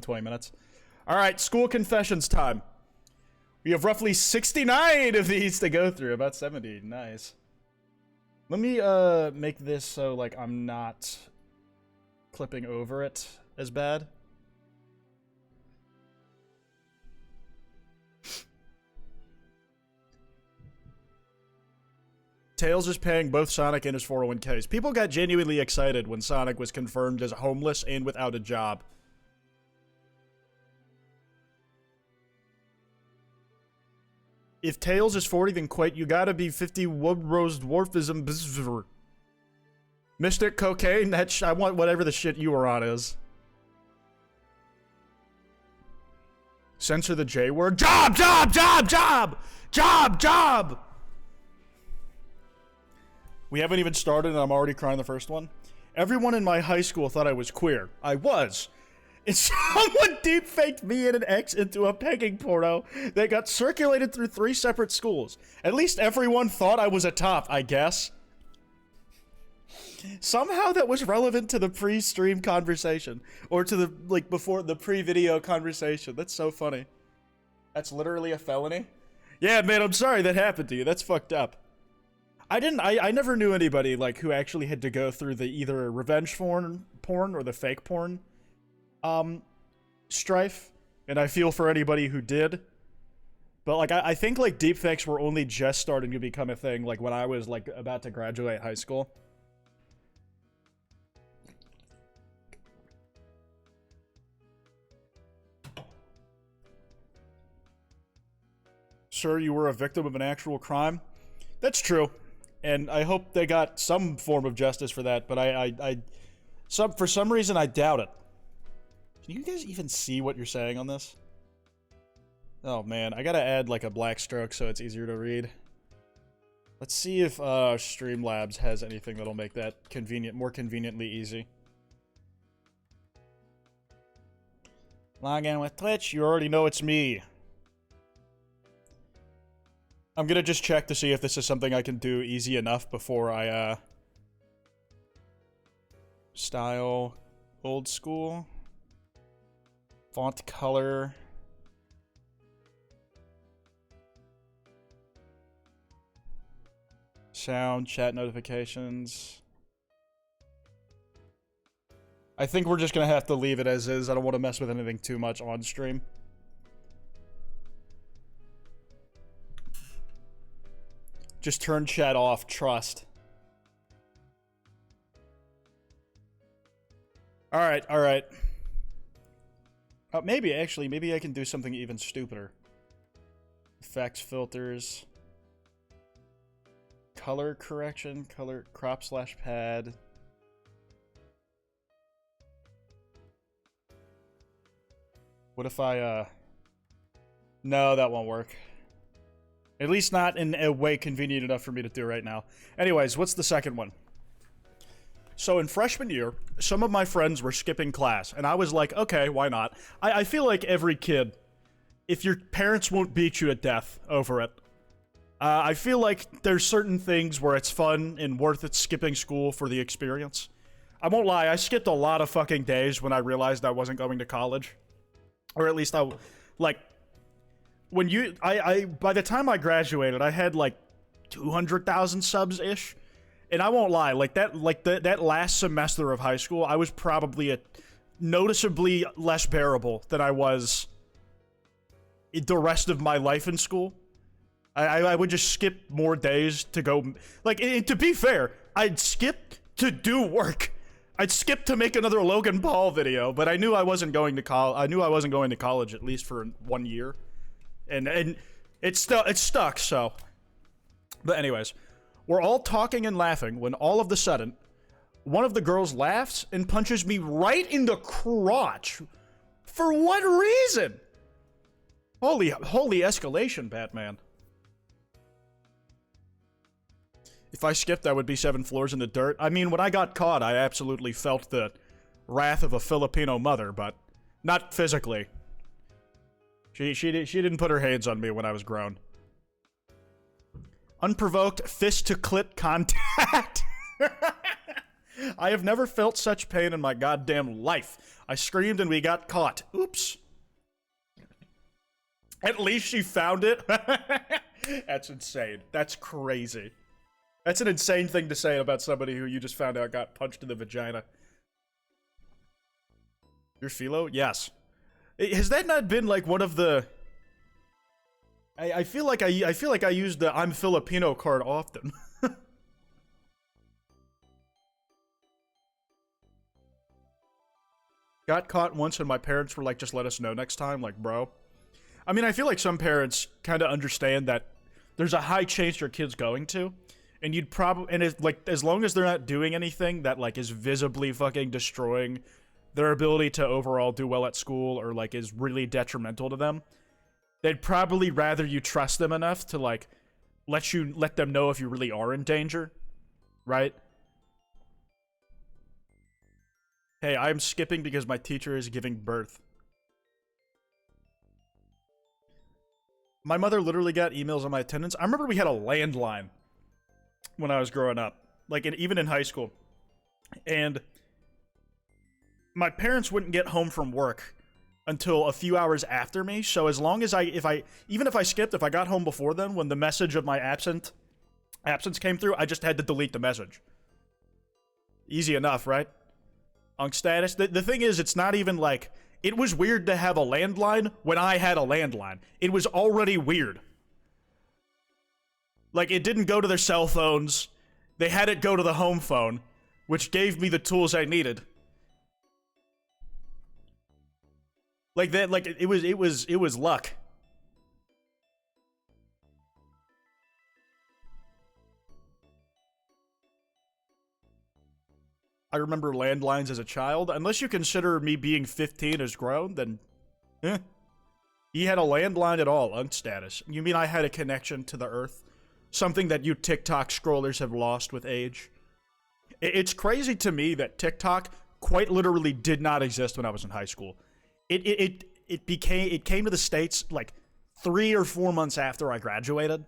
20 minutes. All right, school confessions time. We have roughly 69 of these to go through. About 70. Nice. Let me make this so like I'm not clipping over it as bad. Tails is paying both Sonic and his 401ks. People got genuinely excited when Sonic was confirmed as homeless and without a job. If Tails is 40, then Kwite, you gotta be 50 Wood-Rose Dwarfism. Mystic Cocaine, I want whatever the shit you were on is. Censor the J word. Job, job, job, job! Job, job! We haven't even started and I'm already crying the first one. Everyone in my high school thought I was queer. I was. And someone deepfaked me and an ex into a pegging porno that got circulated through 3 separate schools. At least everyone thought I was a top, I guess. Somehow that was relevant to the pre-stream conversation. Or to the, like, before the pre-video conversation. That's so funny. That's literally a felony? Yeah, man, I'm sorry that happened to you. That's fucked up. I never knew anybody, like, who actually had to go through the either revenge porn or the fake porn strife, and I feel for anybody who did. But, like, I think, like, deepfakes were only just starting to become a thing, like, when I was, like, about to graduate high school. Sir, you were a victim of an actual crime? That's true. And I hope they got some form of justice for that, but for some reason, I doubt it. Can you guys even see what you're saying on this? Oh man, I gotta add like a black stroke so it's easier to read. Let's see if Streamlabs has anything that'll make that more conveniently easy. Log in with Twitch, you already know it's me. I'm gonna just check to see if this is something I can do easy enough before I, style, old school, font color, sound, chat notifications. I think we're just gonna have to leave it as is. I don't want to mess with anything too much on stream. Just turn chat off, trust. Alright, alright. Oh, maybe I can do something even stupider. Effects, filters. Color correction, color, crop/pad. What if I, no, that won't work. At least not in a way convenient enough for me to do right now. Anyways, what's the second one? So in freshman year, some of my friends were skipping class, and I was like, okay, why not? I feel like every kid, if your parents won't beat you to death over it, I feel like there's certain things where it's fun and worth it skipping school for the experience. I won't lie, I skipped a lot of fucking days when I realized I wasn't going to college. Or at least when you, by the time I graduated, I had like 200,000 subs-ish. And I won't lie, that last semester of high school, I was probably noticeably less bearable than I was the rest of my life in school. I would just skip more days to go, like, and to be fair, I'd skip to do work. I'd skip to make another Logan Paul video, but I knew I wasn't going to college at least for 1 year. And it stuck, so. But anyways, we're all talking and laughing when all of a sudden, one of the girls laughs and punches me right in the crotch. For what reason? Holy escalation, Batman. If I skipped, I would be 7 floors in the dirt. I mean, when I got caught, I absolutely felt the wrath of a Filipino mother, but not physically. She didn't put her hands on me when I was grown. Unprovoked fist to clit contact. I have never felt such pain in my goddamn life. I screamed and we got caught. Oops. At least she found it. That's insane. That's crazy. That's an insane thing to say about somebody who you just found out got punched in the vagina. Your philo? Yes. Has that not been like one of the... I feel like I feel like I use the I'm Filipino card often. Got caught once and my parents were like, just let us know next time. Like, bro. I mean, I feel like some parents kind of understand that there's a high chance your kid's going to. And you'd probably, and it's like, as long as they're not doing anything that like is visibly fucking destroying their ability to overall do well at school or like is really detrimental to them, they'd probably rather you trust them enough to like let them know if you really are in danger, right? Hey, I'm skipping because my teacher is giving birth. My mother literally got emails on my attendance. I remember we had a landline when I was growing up, like even in high school. And my parents wouldn't get home from work until a few hours after me. So as long as even if I skipped, if I got home before then, when the message of my absence came through, I just had to delete the message. Easy enough, right? On status. The thing is, it's not even like, it was weird to have a landline when I had a landline. It was already weird. Like, it didn't go to their cell phones. They had it go to the home phone, which gave me the tools I needed. Like that, like it was luck. I remember landlines as a child. Unless you consider me being 15 as grown, then He had a landline at all, unstatus. You mean I had a connection to the earth? Something that you TikTok scrollers have lost with age? It's crazy to me that TikTok quite literally did not exist when I was in high school. It came to the States like 3 or 4 months after I graduated.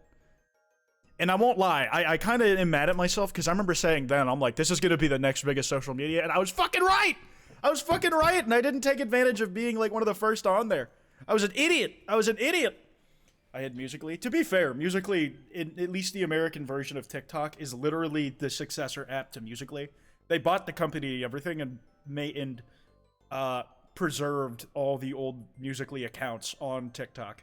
And I won't lie, I kind of am mad at myself because I remember saying then, I'm like, this is going to be the next biggest social media, and I was fucking right! I was fucking right, and I didn't take advantage of being like one of the first on there. I was an idiot! I had Musical.ly. To be fair, Musical.ly, at least the American version of TikTok, is literally the successor app to Musical.ly. They bought the company, everything, and preserved all the old Musical.ly accounts on TikTok.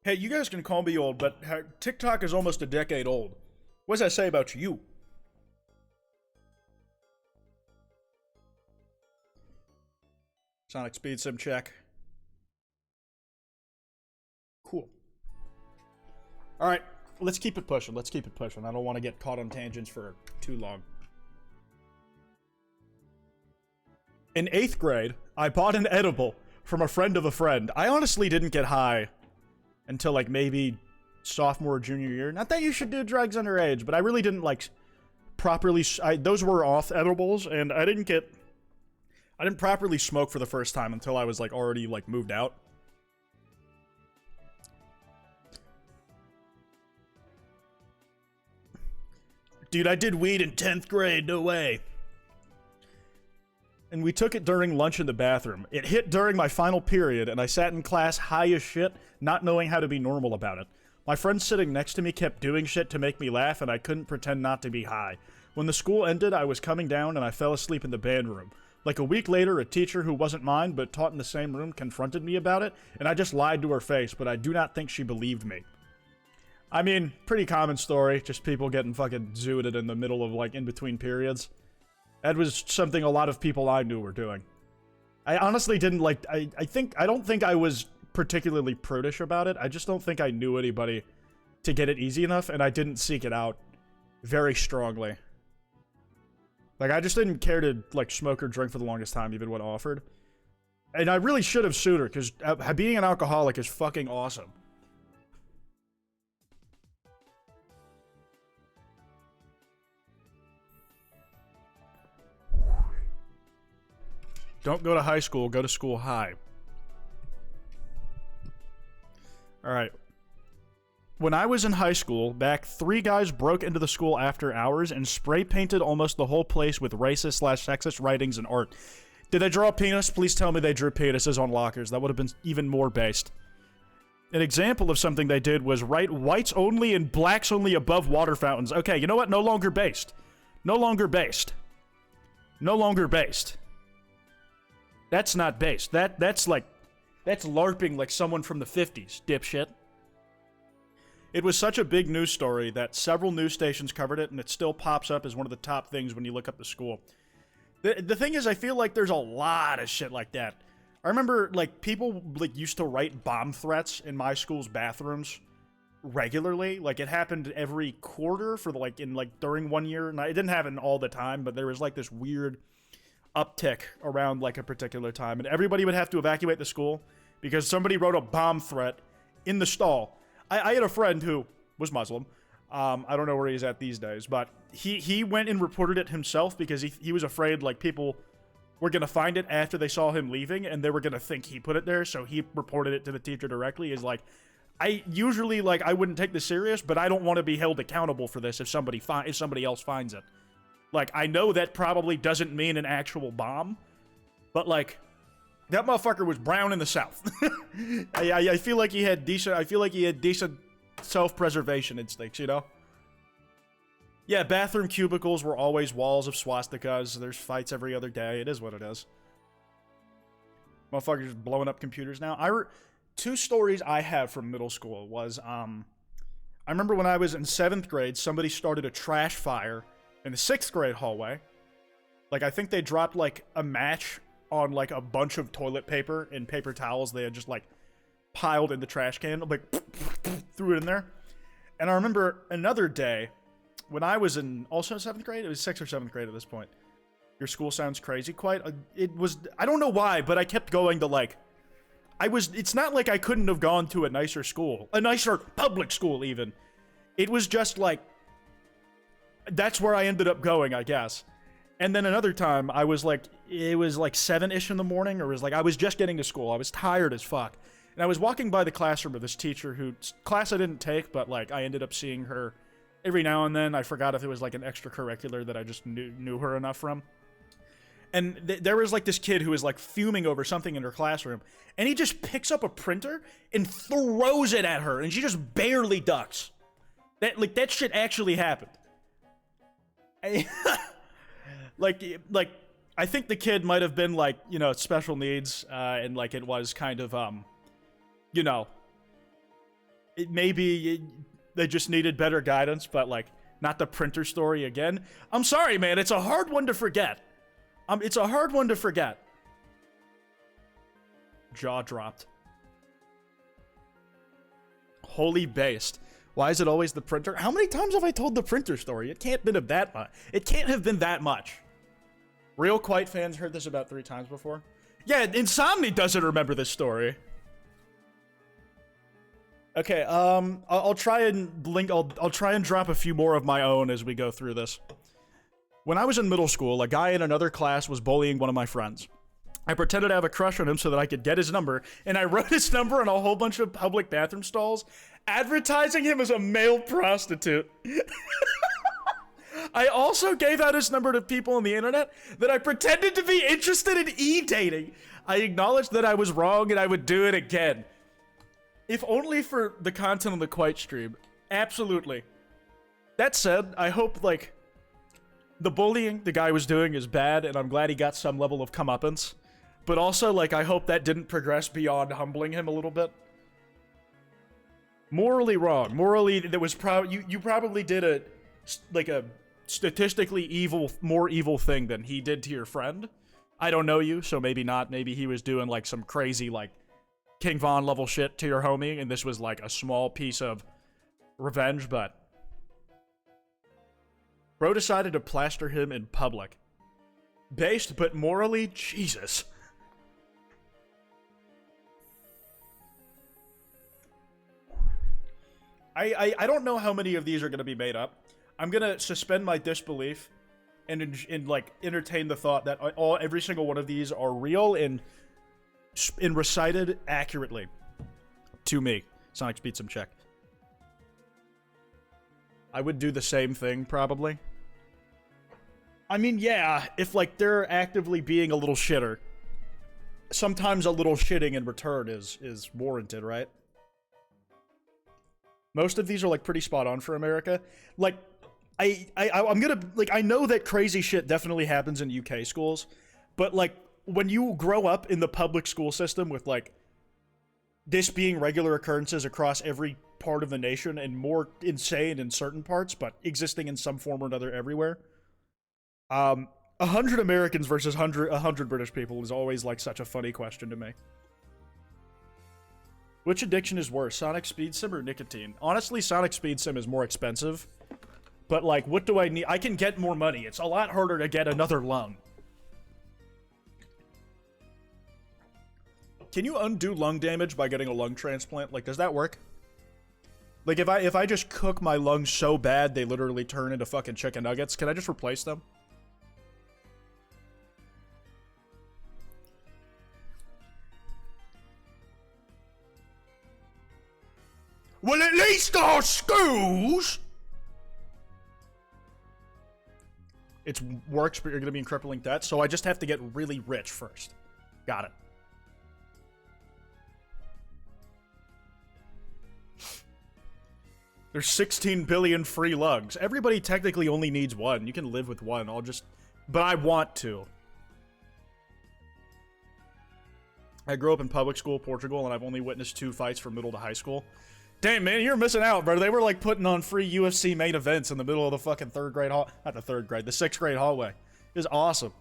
Hey, you guys can call me old, but TikTok is almost a decade old. What does that say about you? Sonic speed sim check. Cool. Alright, let's keep it pushing. Let's keep it pushing. I don't want to get caught on tangents for too long. In 8th grade, I bought an edible from a friend of a friend. I honestly didn't get high until like maybe sophomore or junior year. Not that you should do drugs underage, but I really didn't like properly. Those were off edibles, and I didn't properly smoke for the first time until I was like already like moved out. Dude, I did weed in 10th grade, no way. And we took it during lunch in the bathroom. It hit during my final period, and I sat in class high as shit, not knowing how to be normal about it. My friend sitting next to me kept doing shit to make me laugh, and I couldn't pretend not to be high. When the school ended, I was coming down, and I fell asleep in the band room. Like a week later, a teacher who wasn't mine, but taught in the same room, confronted me about it, and I just lied to her face, but I do not think she believed me. I mean, pretty common story, just people getting fucking zooted in the middle of, like, in-between periods. That was something a lot of people I knew were doing. I honestly didn't like, I don't think I was particularly prudish about it. I just don't think I knew anybody to get it easy enough, and I didn't seek it out very strongly. Like, I just didn't care to, like, smoke or drink for the longest time, even when offered. And I really should have sooner, because being an alcoholic is fucking awesome. Don't go to high school, go to school high. Alright. When I was in high school, back, 3 guys broke into the school after hours and spray painted almost the whole place with racist/sexist writings and art. Did they draw a penis? Please tell me they drew penises on lockers. That would have been even more based. An example of something they did was write whites only and blacks only above water fountains. Okay, you know what? No longer based. No longer based. No longer based. That's not based. That's LARPing like someone from the 50s, dipshit. It was such a big news story that several news stations covered it, and it still pops up as one of the top things when you look up the school. The thing is, I feel like there's a lot of shit like that. I remember, like, people, like, used to write bomb threats in my school's bathrooms regularly. Like, it happened every quarter for, during 1 year. And it didn't happen all the time, but there was, like, this weird uptick around, like, a particular time. And everybody would have to evacuate the school because somebody wrote a bomb threat in the stall. I had a friend who was Muslim. I don't know where he's at these days, but he went and reported it himself because he was afraid, like, people were going to find it after they saw him leaving and they were going to think he put it there, so he reported it to the teacher directly. Is like, I usually, like, I wouldn't take this serious, but I don't want to be held accountable for this if somebody else finds it. Like, I know that probably doesn't mean an actual bomb, but, like, that motherfucker was brown in the South. I feel like he had decent self-preservation instincts, you know? Yeah, bathroom cubicles were always walls of swastikas. There's fights every other day. It is what it is. Motherfuckers blowing up computers now. 2 stories I have from middle school was, I remember when I was in 7th grade, somebody started a trash fire in the 6th grade hallway. Like, I think they dropped, like, a match on, like, a bunch of toilet paper and paper towels they had just, like, piled in the trash can, like, threw it in there. And I remember another day, when I was in, also 7th grade? It was 6th or 7th grade at this point. Your school sounds crazy, quite. It was, I don't know why, but I kept going to, like, it's not like I couldn't have gone to a nicer school. A nicer public school, even. It was just, like, that's where I ended up going, I guess. And then another time, I was like, it was like 7-ish in the morning, or it was like, I was just getting to school. I was tired as fuck. And I was walking by the classroom of this teacher whose class I didn't take, but, like, I ended up seeing her every now and then. I forgot if it was, like, an extracurricular that I just knew her enough from. And there was, like, this kid who was, like, fuming over something in her classroom. And he just picks up a printer and throws it at her. And she just barely ducks. That shit actually happened. Like, I think the kid might have been, like, you know, special needs, and, like, it was kind of, you know, they just needed better guidance, but, like, not the printer story again. I'm sorry, man, it's a hard one to forget. It's a hard one to forget. Jaw dropped. Holy based. Why is it always the printer? How many times have I told the printer story? It can't have been that much. It can't have been that much. Real Kwite fans heard this about 3 times before. Yeah, Insomni doesn't remember this story. Okay, I'll try and drop a few more of my own as we go through this. When I was in middle school, a guy in another class was bullying one of my friends. I pretended to have a crush on him so that I could get his number, and I wrote his number on a whole bunch of public bathroom stalls, advertising him as a male prostitute. I also gave out his number to people on the internet that I pretended to be interested in e-dating. I acknowledged that I was wrong and I would do it again. If only for the content on the Kwite stream. Absolutely. That said, I hope, like, the bullying the guy was doing is bad, and I'm glad he got some level of comeuppance. But also, like, I hope that didn't progress beyond humbling him a little bit. Morally wrong. Morally, that was you probably did a statistically more evil thing than he did to your friend. I don't know you, so maybe not. Maybe he was doing, like, some crazy, like, King Von level shit to your homie, and this was, like, a small piece of revenge, but bro decided to plaster him in public. Based, but morally, Jesus. I don't know how many of these are going to be made up. I'm going to suspend my disbelief and like, entertain the thought that every single one of these are real and recited accurately to me. Sonic Speed some check. I would do the same thing, probably. I mean, yeah, if, like, they're actively being a little shitter, sometimes a little shitting in return is warranted, right? Most of these are, like, pretty spot on for America. Like, I'm gonna, like, I know that crazy shit definitely happens in UK schools, but, like, when you grow up in the public school system with, like, this being regular occurrences across every part of the nation and more insane in certain parts, but existing in some form or another everywhere, 100 Americans versus 100 British people is always, like, such a funny question to me. Which addiction is worse, Sonic Speed Sim or nicotine? Honestly, Sonic Speed Sim is more expensive. But, like, what do I need? I can get more money. It's a lot harder to get another lung. Can you undo lung damage by getting a lung transplant? Like, does that work? Like, if I just cook my lungs so bad they literally turn into fucking chicken nuggets, can I just replace them? Well, at least our schools... It works, but you're going to be in crippling debt, so I just have to get really rich first. Got it. There's 16 billion free lugs. Everybody technically only needs one. You can live with one. But I want to. I grew up in public school, Portugal, and I've only witnessed 2 fights from middle to high school. Damn, man, you're missing out, bro. They were, like, putting on free UFC main events in the middle of the fucking third grade hall. Not the third grade, the 6th grade hallway. It was awesome.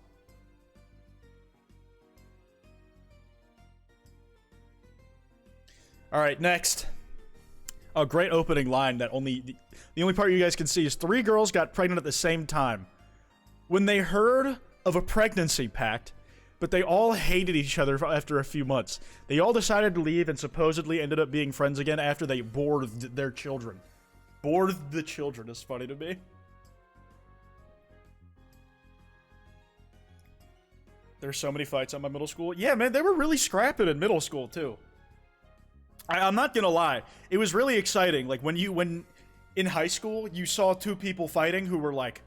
All right, next. A great opening line that the only part you guys can see is 3 girls got pregnant at the same time. When they heard of a pregnancy pact, but they all hated each other after a few months. They all decided to leave and supposedly ended up being friends again after they birthed their children. Birthed the children is funny to me. There's so many fights at my middle school. Yeah, man, they were really scrapping in middle school, too. I'm not gonna lie. It was really exciting. Like, when in high school, you saw 2 people fighting who were, like,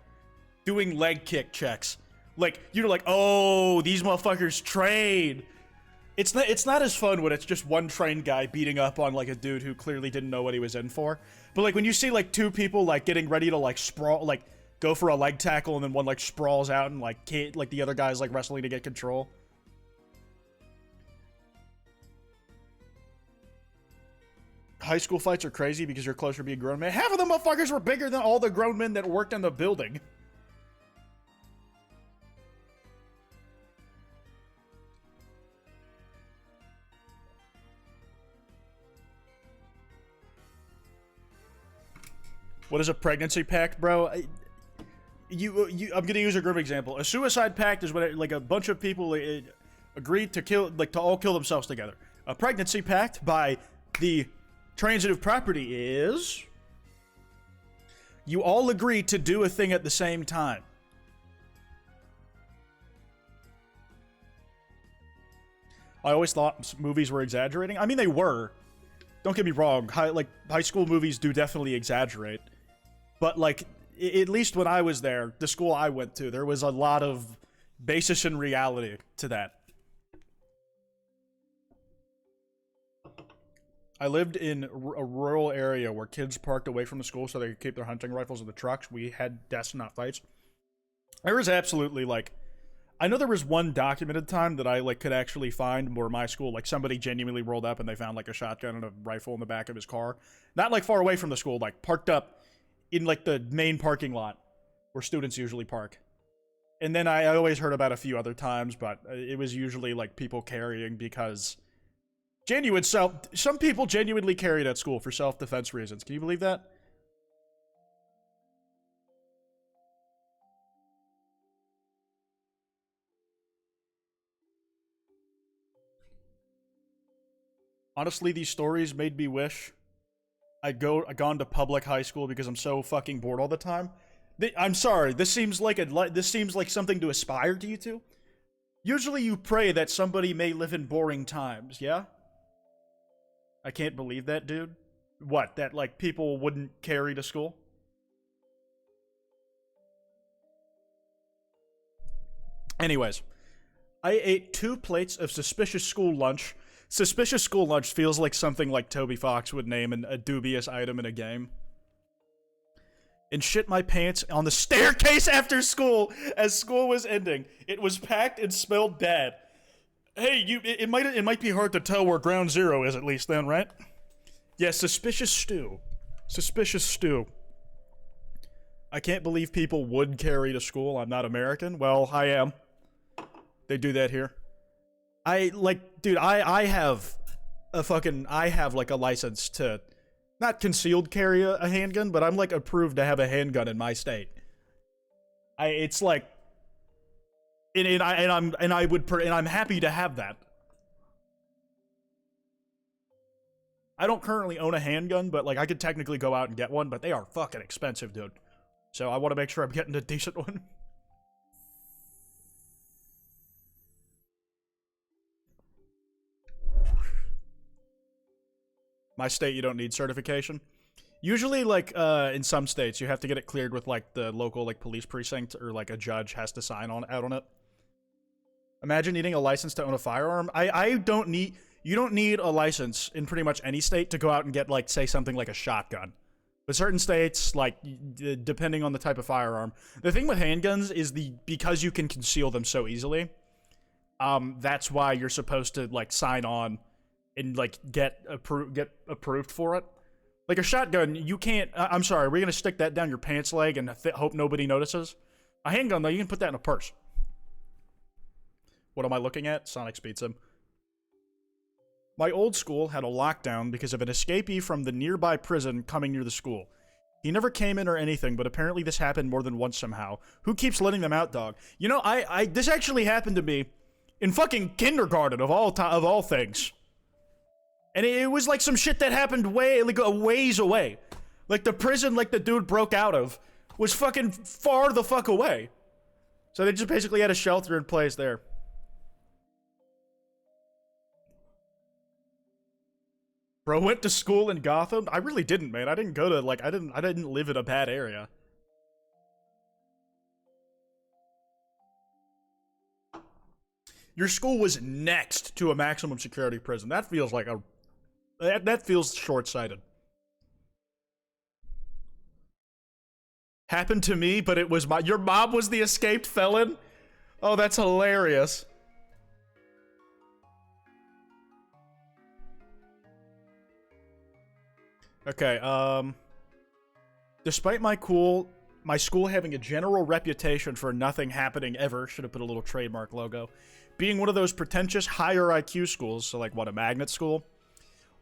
doing leg kick checks. Like, you're like, oh, these motherfuckers train. It's not as fun when it's just one trained guy beating up on, like, a dude who clearly didn't know what he was in for. But, like, when you see, like, 2 people, like, getting ready to, like, sprawl, like, go for a leg tackle, and then one, like, sprawls out and, like, the other guy's, like, wrestling to get control. High school fights are crazy because you're closer to being grown man. Half of the motherfuckers were bigger than all the grown men that worked in the building. What is a pregnancy pact, bro? I'm gonna use a group example. A suicide pact is when, like, a bunch of people agreed to to all kill themselves together. A pregnancy pact, by the transitive property, is you all agree to do a thing at the same time. I always thought movies were exaggerating. I mean, they were. Don't get me wrong. High school movies do definitely exaggerate. But, like, at least when I was there, the school I went to, there was a lot of basis in reality to that. I lived in a rural area where kids parked away from the school so they could keep their hunting rifles in the trucks. We had deaths, not fights. There was absolutely, like... I know there was one documented time that I, like, could actually find where my school, like, somebody genuinely rolled up and they found, like, a shotgun and a rifle in the back of his car. Not, like, far away from the school, like, parked up in, like, the main parking lot where students usually park. And then I always heard about a few other times, but it was usually, like, people carrying because... Some people genuinely carried at school for self-defense reasons. Can you believe that? Honestly, these stories made me wish I'd gone to public high school because I'm so fucking bored all the time. I'm sorry, this seems like something to aspire to, you two. Usually you pray that somebody may live in boring times, yeah? I can't believe that, dude. What, that, like, people wouldn't carry to school? Anyways, I ate 2 plates of suspicious school lunch. Suspicious school lunch feels like something like Toby Fox would name a dubious item in a game. And shit my pants on the staircase after school as school was ending. It was packed and smelled bad. Hey, it might be hard to tell where ground zero is at least then, right? Yeah, suspicious stew. Suspicious stew. I can't believe people would carry to school. I'm not American. Well, I am. They do that here. Dude, I have like a license to not concealed carry a handgun, but I'm like approved to have a handgun in my state. It's like, and I'm happy to have that. I don't currently own a handgun, but like I could technically go out and get one, but they are fucking expensive, dude. So I want to make sure I'm getting a decent one. My state, you don't need certification. Usually, like, in some states, you have to get it cleared with, like, the local, like, police precinct, or, like, a judge has to sign out on it. Imagine needing a license to own a firearm. You don't need a license in pretty much any state to go out and get, like, say something like a shotgun. But certain states, like, depending on the type of firearm. The thing with handguns is because you can conceal them so easily, that's why you're supposed to, like, sign on and, like, get approved for it. Like, a shotgun, you can't... I'm sorry, we're gonna stick that down your pants leg and hope nobody notices? A handgun, though, you can put that in a purse. What am I looking at? Sonic Speed Sim. My old school had a lockdown because of an escapee from the nearby prison coming near the school. He never came in or anything, but apparently this happened more than once somehow. Who keeps letting them out, dog? You know, this actually happened to me in fucking kindergarten, of all things. And it was like some shit that happened a ways away. Like the prison, like the dude broke out of, was fucking far the fuck away. So they just basically had a shelter in place there. Bro went to school in Gotham? I really didn't, man. I didn't go to, like, I didn't live in a bad area. Your school was next to a maximum security prison. That feels like that feels short-sighted. Happened to me, but it was your mom was the escaped felon? Oh, that's hilarious. Okay, despite my school having a general reputation for nothing happening ever, should have put a little trademark logo, being one of those pretentious higher IQ schools, so like, what, a magnet school?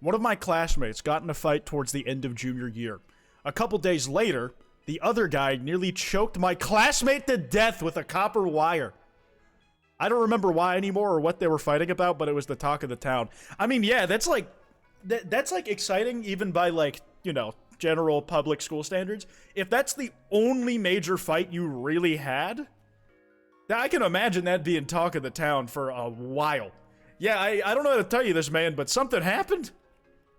One of my classmates got in a fight towards the end of junior year. A couple days later, the other guy nearly choked my classmate to death with a copper wire. I don't remember why anymore or what they were fighting about, but it was the talk of the town. I mean, yeah, that's like exciting even by, like, you know, general public school standards. If that's the only major fight you really had, I can imagine that being talk of the town for a while. Yeah, I don't know how to tell you this, man, but something happened.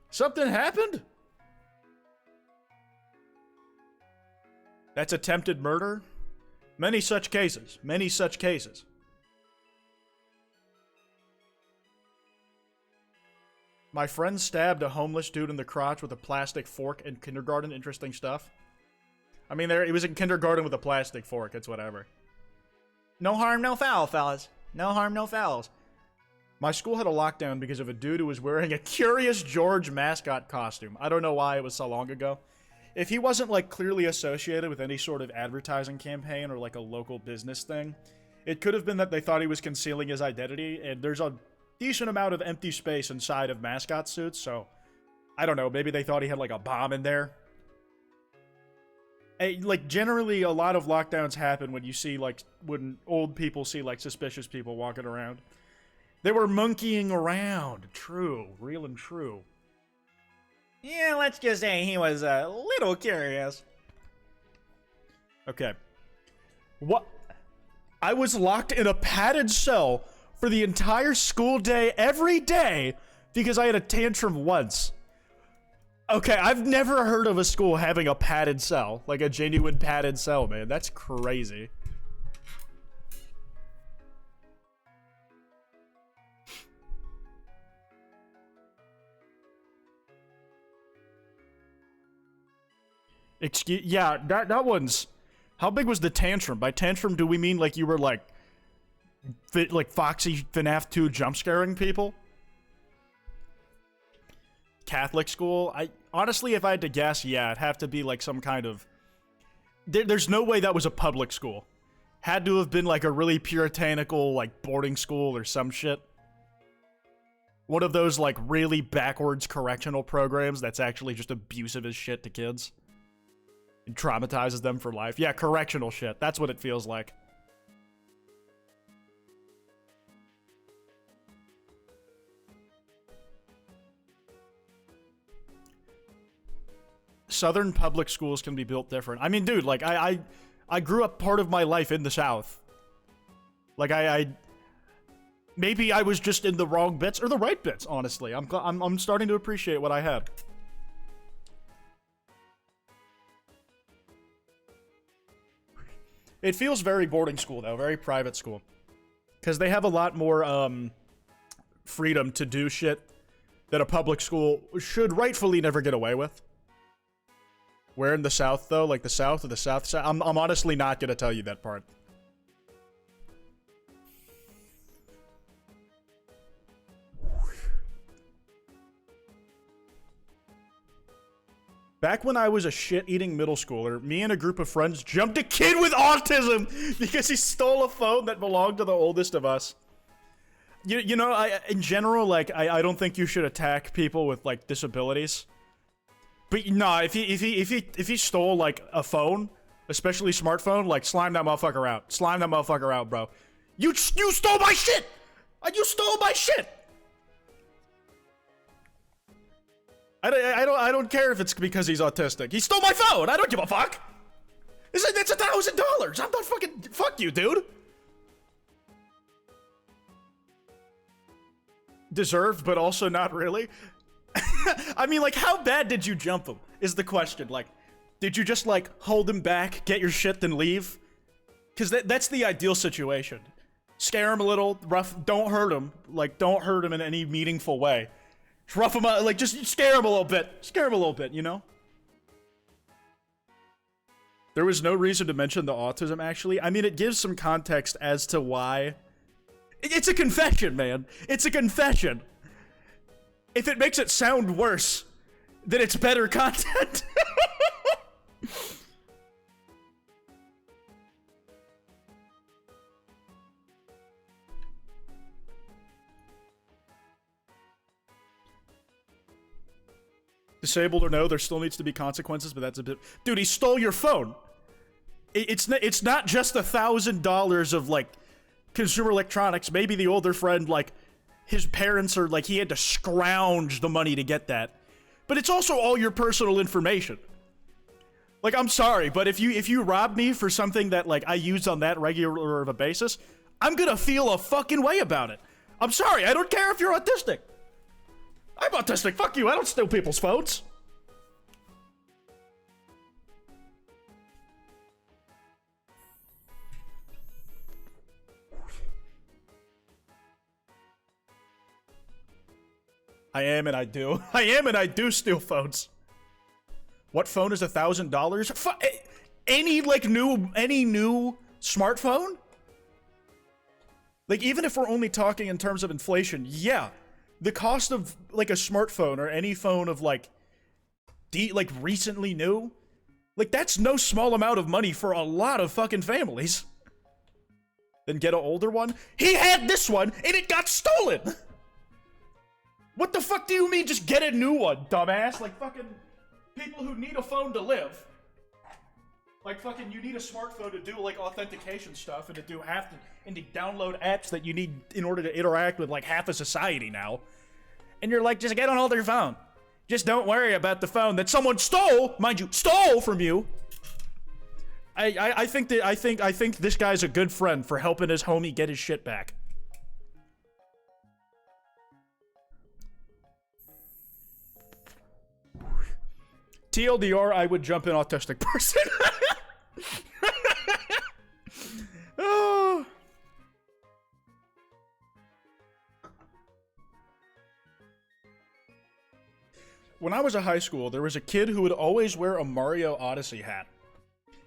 Something happened? That's attempted murder? Many such cases. Many such cases. My friend stabbed a homeless dude in the crotch with a plastic fork in kindergarten. Interesting stuff. I mean, he was in kindergarten with a plastic fork. It's whatever. No harm, no foul, fellas. No harm, no fouls. My school had a lockdown because of a dude who was wearing a Curious George mascot costume. I don't know why it was so long ago. If he wasn't, like, clearly associated with any sort of advertising campaign or, like, a local business thing, it could have been that they thought he was concealing his identity, and there's a decent amount of empty space inside of mascot suits, so I don't know, maybe they thought he had, like, a bomb in there. Like, generally, a lot of lockdowns happen when you see, like, when old people see, like, suspicious people walking around. They were monkeying around. True. Real and true. Yeah, let's just say he was a little curious. Okay. What? I was locked in a padded cell for the entire school day, every day, because I had a tantrum once. Okay, I've never heard of a school having a padded cell. Like a genuine padded cell, man. That's crazy. Excuse, yeah, that one's. How big was the tantrum? By tantrum, do we mean like you were like Foxy FNAF 2 jump scaring people? Catholic school? I honestly, if I had to guess, yeah, it'd have to be like some kind of. There's no way that was a public school. Had to have been like a really puritanical like boarding school or some shit. One of those like really backwards correctional programs that's actually just abusive as shit to kids. It traumatizes them for life. Yeah, correctional shit. That's what it feels like. Southern public schools can be built different. I mean, dude, like, I grew up part of my life in the South. Like, maybe I was just in the wrong bits, or the right bits, honestly. I'm starting to appreciate what I had. It feels very boarding school, though. Very private school. Because they have a lot more, freedom to do shit that a public school should rightfully never get away with. Where in the South, though? Like the South or the South side? I'm honestly not gonna tell you that part. Back when I was a shit-eating middle schooler, me and a group of friends jumped a kid with autism because he stole a phone that belonged to the oldest of us. You know, in general, like, I don't think you should attack people with, like, disabilities. But, nah, if he stole, like, a phone, especially a smartphone, like, slime that motherfucker out. Slime that motherfucker out, bro. You stole my shit! You stole my shit! I don't care if it's because he's autistic. He stole my phone. I don't give a fuck. It's $1,000. I'm not fucking. Fuck you, dude. Deserved, but also not really. I mean, like, how bad did you jump him? Is the question. Like, did you just like hold him back, get your shit, then leave? Because that's the ideal situation. Scare him a little, rough. Don't hurt him. Like, don't hurt him in any meaningful way. Just rough him up, like, just scare him a little bit. Scare him a little bit, you know? There was no reason to mention the autism, actually. I mean, it gives some context as to why. It's a confession, man. It's a confession. If it makes it sound worse, then it's better content. Disabled or no, there still needs to be consequences, but that's a bit. Dude, he stole your phone. It's not just $1,000 of like consumer electronics. Maybe the older friend, like his parents are like he had to scrounge the money to get that. But it's also all your personal information. Like, I'm sorry, but if you rob me for something that like I use on that regular of a basis, I'm gonna feel a fucking way about it. I'm sorry, I don't care if you're autistic. I'm autistic, fuck you, I don't steal people's phones. I am and I do. I am and I do steal phones. What phone is $1,000? Any new smartphone? Like, even if we're only talking in terms of inflation, yeah. The cost of, like, a smartphone or any phone of, like, recently new, like, that's no small amount of money for a lot of fucking families. Then get an older one? He had this one, and it got stolen! What the fuck do you mean just get a new one, dumbass? Like, fucking people who need a phone to live. Like, fucking, you need a smartphone to do, like, authentication stuff and to do and to download apps that you need in order to interact with, like, half of society now. And you're like, just get an older phone. Just don't worry about the phone that someone stole, mind you, stole from you. I think this guy's a good friend for helping his homie get his shit back. TLDR, I would jump an autistic person. Oh. when I was in high school, there was a kid who would always wear a Mario Odyssey hat.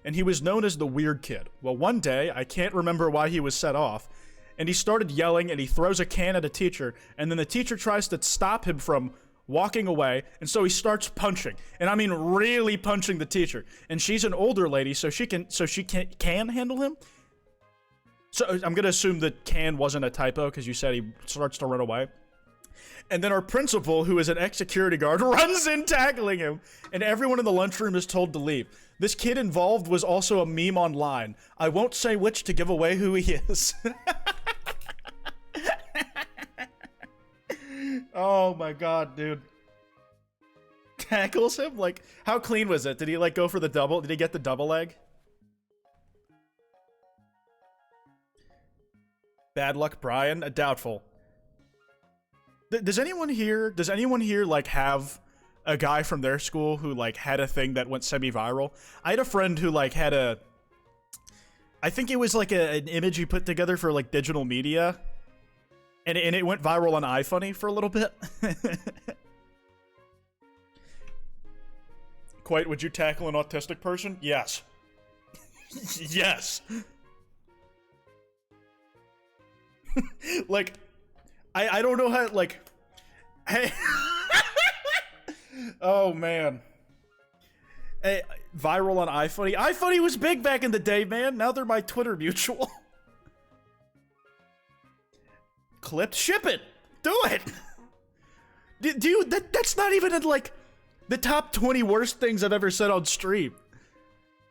And he was known as the weird kid. Well, one day, I can't remember why he was set off, and he started yelling and he throws a can at a teacher, and then the teacher tries to stop him from walking away, and so he starts punching. And I mean really punching the teacher. And she's an older lady, so she can handle him. So I'm gonna assume that can wasn't a typo because you said he starts to run away. And then our principal, who is an ex-security guard, runs in tackling him, and everyone in the lunchroom is told to leave. This kid involved was also a meme online. I won't say which to give away who he is. Oh my god, dude. Tackles him? Like, how clean was it? Did he, like, go for the double? Did he get the double leg? Bad luck, Brian? Doubtful. Does anyone here, like, have a guy from their school who, like, had a thing that went semi-viral? I had a friend who, like, had a... I think it was, like, an image he put together for, like, digital media. And it went viral on iFunny for a little bit. Quite, would you tackle an autistic person? Yes. Yes. Like, I don't know how, like, hey. Oh, man. Hey, viral on iFunny. iFunny was big back in the day, man. Now they're my Twitter mutual. Clipped, ship it. Do it. That's not even in, like, the top 20 worst things I've ever said on stream.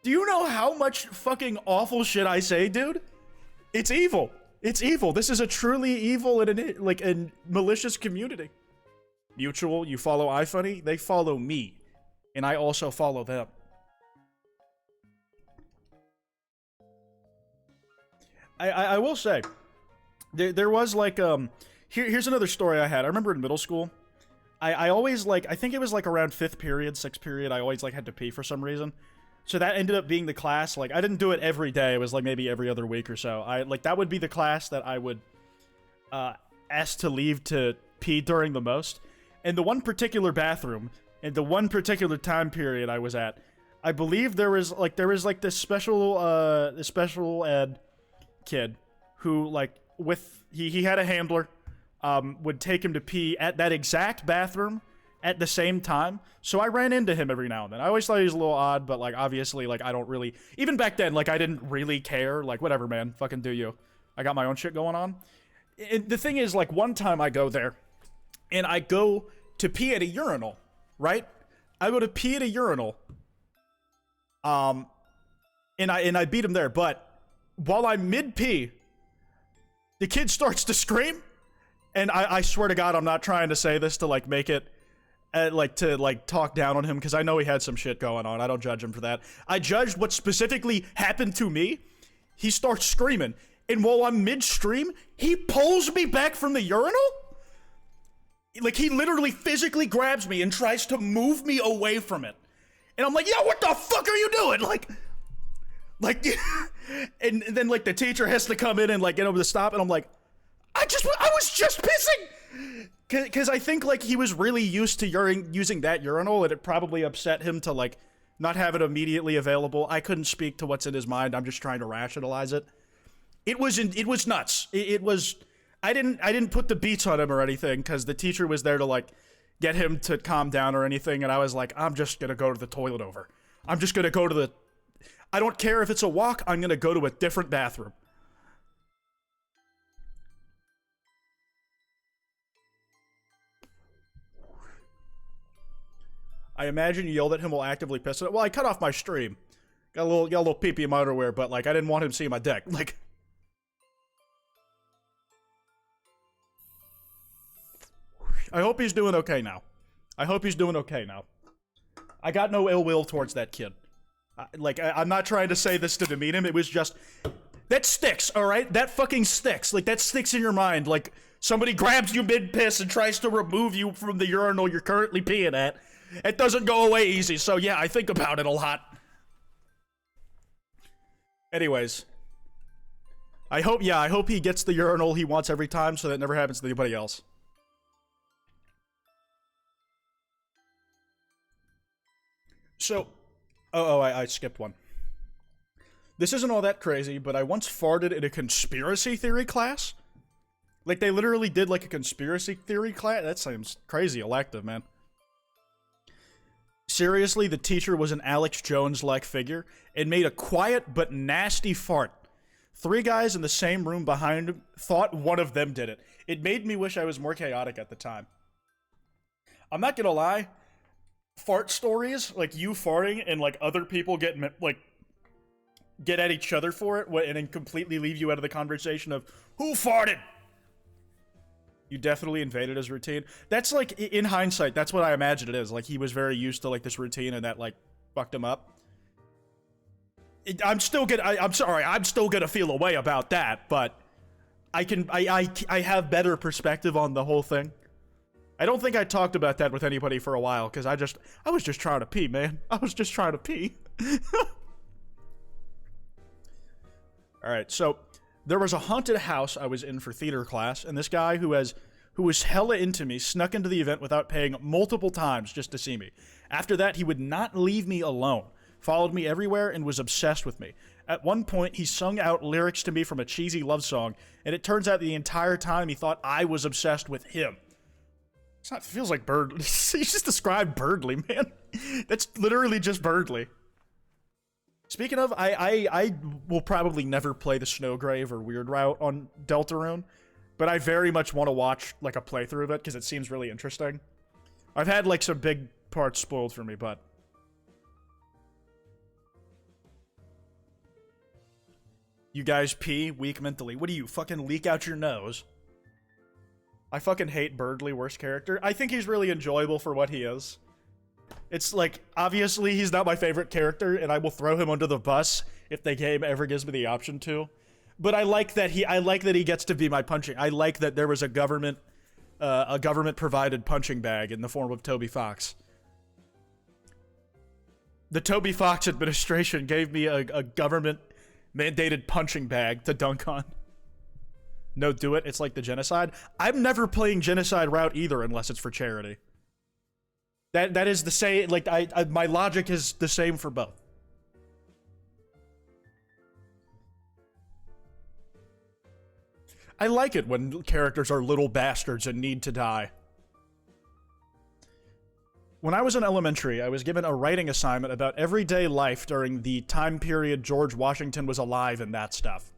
Do you know how much fucking awful shit I say, dude? It's evil. It's evil. This is a truly evil and, like, a malicious community. Mutual, you follow iFunny, they follow me. And I also follow them. I will say, there was, like, here's another story I had. I remember in middle school, I always, like, I think it was, like, around 5th period, 6th period, I always, like, had to pee for some reason. So that ended up being the class, like, I didn't do it every day, it was, like, maybe every other week or so. That would be the class that I would, ask to leave to pee during the most. And the one particular bathroom, and the one particular time period I was at, I believe there was this special ed kid who, like, he had a handler, would take him to pee at that exact bathroom at the same time. So I ran into him every now and then. I always thought he was a little odd, but, like, obviously, like, I don't really, even back then, like, I didn't really care. Like, whatever, man, fucking do you. I got my own shit going on. The thing is, like, one time I go there, and I go to pee at a urinal, right? I go to pee at a urinal, and I beat him there, but while I'm mid-pee, the kid starts to scream, and I swear to God, I'm not trying to say this to, like, make it, to talk down on him, because I know he had some shit going on. I don't judge him for that. I judged what specifically happened to me. He starts screaming, and while I'm midstream, he pulls me back from the urinal? Like, he literally physically grabs me and tries to move me away from it. And I'm like, yo, what the fuck are you doing? Like, and then, like, the teacher has to come in and, like, get him to stop, and I'm like, I was just pissing! Because I think, like, he was really used to using that urinal, and it probably upset him to, like, not have it immediately available. I couldn't speak to what's in his mind. I'm just trying to rationalize it. It was nuts. It was... I didn't put the beats on him or anything, because the teacher was there to, like, get him to calm down or anything, and I was like, I'm just gonna go to the toilet over. I'm just gonna go to the... I don't care if it's a walk, I'm gonna go to a different bathroom. I imagine you yelled at him while actively pissing it. Well, I cut off my stream. Got a little pee-pee in my underwear, but, like, I didn't want him seeing my dick. Like... I hope he's doing okay now. I hope he's doing okay now. I got no ill will towards that kid. I'm not trying to say this to demean him. It was just... That sticks, alright? That fucking sticks. Like, that sticks in your mind. Like, somebody grabs you mid-piss and tries to remove you from the urinal you're currently peeing at. It doesn't go away easy, so yeah, I think about it a lot. Anyways. I hope he gets the urinal he wants every time so that never happens to anybody else. So, I skipped one. This isn't all that crazy, but I once farted in a conspiracy theory class. Like, they literally did, like, a conspiracy theory class. That seems crazy elective, man. Seriously, the teacher was an Alex Jones-like figure and made a quiet but nasty fart. 3 guys in the same room behind him thought one of them did it. It made me wish I was more chaotic at the time. I'm not gonna lie, fart stories, like you farting and like other people get at each other for it and then completely leave you out of the conversation of who farted. You definitely invaded his routine. That's like, in hindsight, that's what I imagine it is. Like, he was very used to like this routine and that like fucked him up. I'm still gonna feel a way about that, but I have better perspective on the whole thing. I don't think I talked about that with anybody for a while, because I was just trying to pee, man. I was just trying to pee. Alright, so there was a haunted house I was in for theater class, and this guy who was hella into me snuck into the event without paying multiple times just to see me. After that, he would not leave me alone, followed me everywhere, and was obsessed with me. At one point, he sung out lyrics to me from a cheesy love song, and it turns out the entire time he thought I was obsessed with him. It feels like Bird. You just described Birdly, man. That's literally just Birdly. Speaking of, I will probably never play the Snowgrave or Weird Route on Deltarune, but I very much want to watch like a playthrough of it because it seems really interesting. I've had like some big parts spoiled for me, but you guys pee weak mentally. What do you fucking leak out your nose? I fucking hate Birdly, worst character. I think he's really enjoyable for what he is. It's like, obviously he's not my favorite character, and I will throw him under the bus if the game ever gives me the option to. But I like that he gets to be my punching. I like that there was a government provided punching bag in the form of Toby Fox. The Toby Fox administration gave me a government mandated punching bag to dunk on. No, do it. It's like the genocide. I'm never playing genocide route either unless it's for charity. That is the same. Like my logic is the same for both. I like it when characters are little bastards and need to die. When I was in elementary, I was given a writing assignment about everyday life during the time period George Washington was alive and that stuff.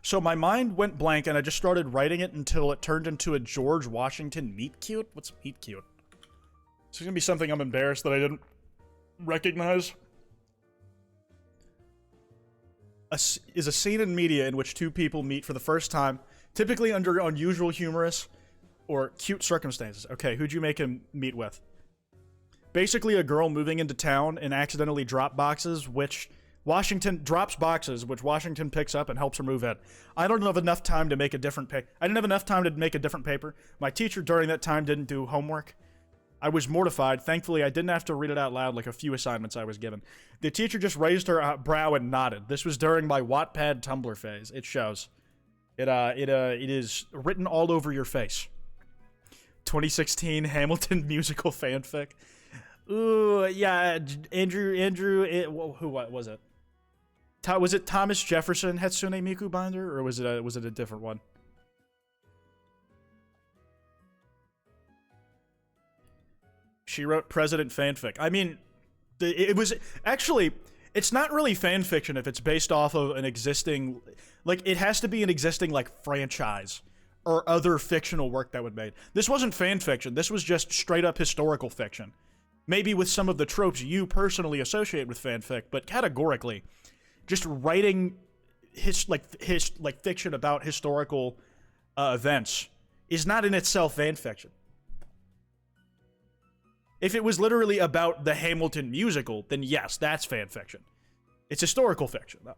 So my mind went blank and I just started writing it until it turned into a George Washington meet cute? What's meet cute? This is gonna be something I'm embarrassed that I didn't recognize. Is a scene in media in which two people meet for the first time, typically under unusual, humorous, or cute circumstances. Okay, who'd you make him meet with? Basically a girl moving into town and accidentally drops boxes, which Washington picks up and helps her move in. I don't have enough time to make a different I didn't have enough time to make a different paper. My teacher during that time didn't do homework. I was mortified. Thankfully, I didn't have to read it out loud like a few assignments I was given. The teacher just raised her brow and nodded. This was during my Wattpad Tumblr phase. It shows. It is written all over your face. 2016 Hamilton musical fanfic. Ooh, yeah, Andrew, what was it? Was it Thomas Jefferson Hatsune Miku binder, or was it a different one? She wrote President fanfic. I mean, it was actually, it's not really fanfiction if it's based off of an existing, like, it has to be an existing, like, franchise or other fictional work that would be made. This wasn't fanfiction. This was just straight up historical fiction. Maybe with some of the tropes you personally associate with fanfic, but categorically, just writing fiction about historical events is not in itself fanfiction. If it was literally about the Hamilton musical, then yes, that's fanfiction. It's historical fiction, though.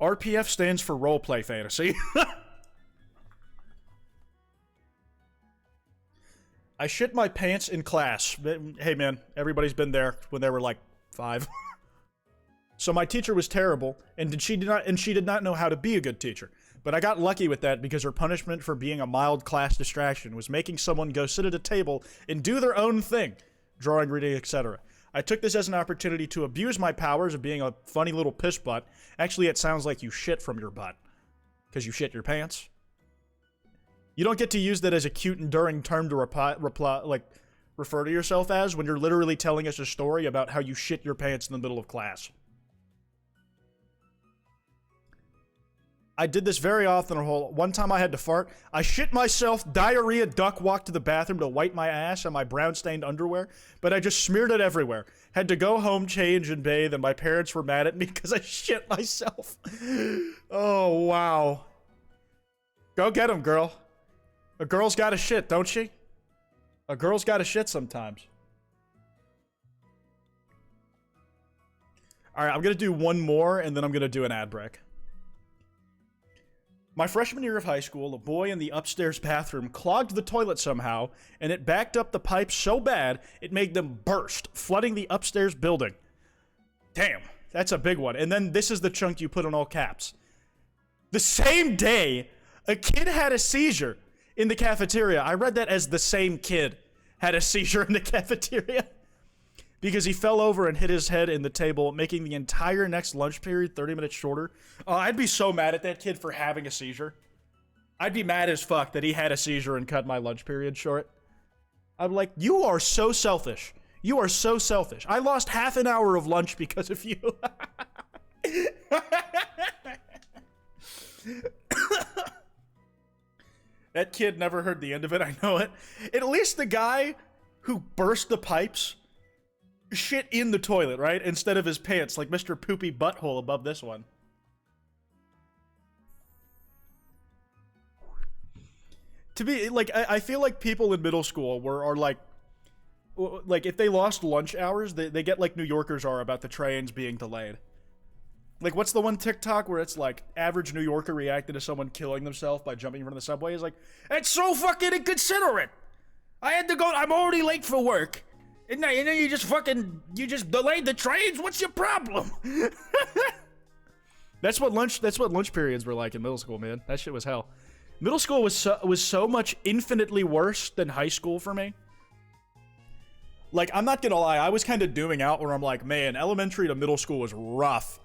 RPF stands for roleplay fantasy. I shit my pants in class. Hey man, everybody's been there when they were like 5. So my teacher was terrible, and she did not know how to be a good teacher. But I got lucky with that because her punishment for being a mild class distraction was making someone go sit at a table and do their own thing. drawing, reading, etc. I took this as an opportunity to abuse my powers of being a funny little piss butt. Actually, it sounds like you shit from your butt. Because you shit your pants. You don't get to use that as a cute, enduring term to refer to yourself as when you're literally telling us a story about how you shit your pants in the middle of class. I did this very often. One time I had to fart. I shit myself, diarrhea, duck walked to the bathroom to wipe my ass and my brown-stained underwear, but I just smeared it everywhere. Had to go home, change, and bathe, and my parents were mad at me because I shit myself. Oh, wow. Go get him, girl. A girl's gotta shit, don't she? A girl's gotta shit sometimes. Alright, I'm gonna do one more, and then I'm gonna do an ad break. My freshman year of high school, a boy in the upstairs bathroom clogged the toilet somehow, and it backed up the pipes so bad, it made them burst, flooding the upstairs building. Damn, that's a big one. And then this is the chunk you put in all caps. The same day, a kid had a seizure in the cafeteria. I read that as the same kid had a seizure in the cafeteria. Because he fell over and hit his head in the table, making the entire next lunch period 30 minutes shorter. I'd be so mad at that kid for having a seizure. I'd be mad as fuck that he had a seizure and cut my lunch period short. I'm like, you are so selfish. You are so selfish. I lost half an hour of lunch because of you. That kid never heard the end of it, I know it. At least the guy who burst the pipes shit in the toilet, right? Instead of his pants, like Mr. Poopy Butthole above this one. To be, like, I feel like people in middle school are like, if they lost lunch hours, they get like New Yorkers are about the trains being delayed. Like, what's the one TikTok where it's like, average New Yorker reacted to someone killing themselves by jumping in front of the subway? It's like, it's so fucking inconsiderate! I had to go, I'm already late for work. And then you just delayed the trains? What's your problem? That's what lunch periods were like in middle school, man. That shit was hell. Middle school was so much infinitely worse than high school for me. Like, I'm not gonna lie, I was kind of doing out where I'm like, man, elementary to middle school was rough.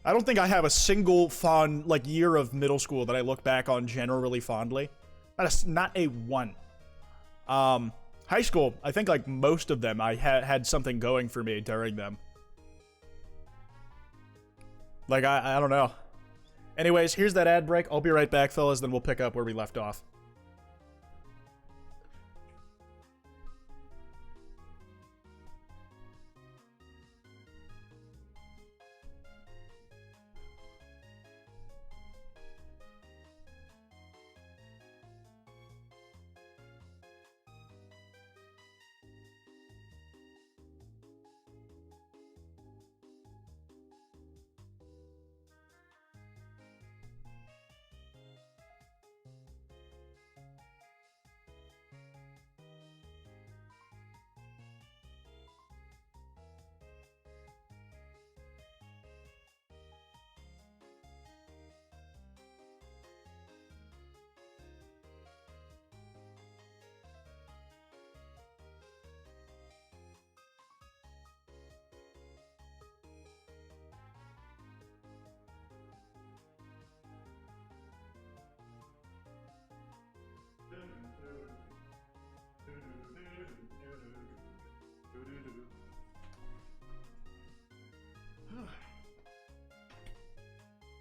I don't think I have a single fond, like, year of middle school that I look back on generally fondly. Not a one. High school, I think, like, most of them, I had something going for me during them. Like, I don't know. Anyways, here's that ad break. I'll be right back, fellas, then we'll pick up where we left off.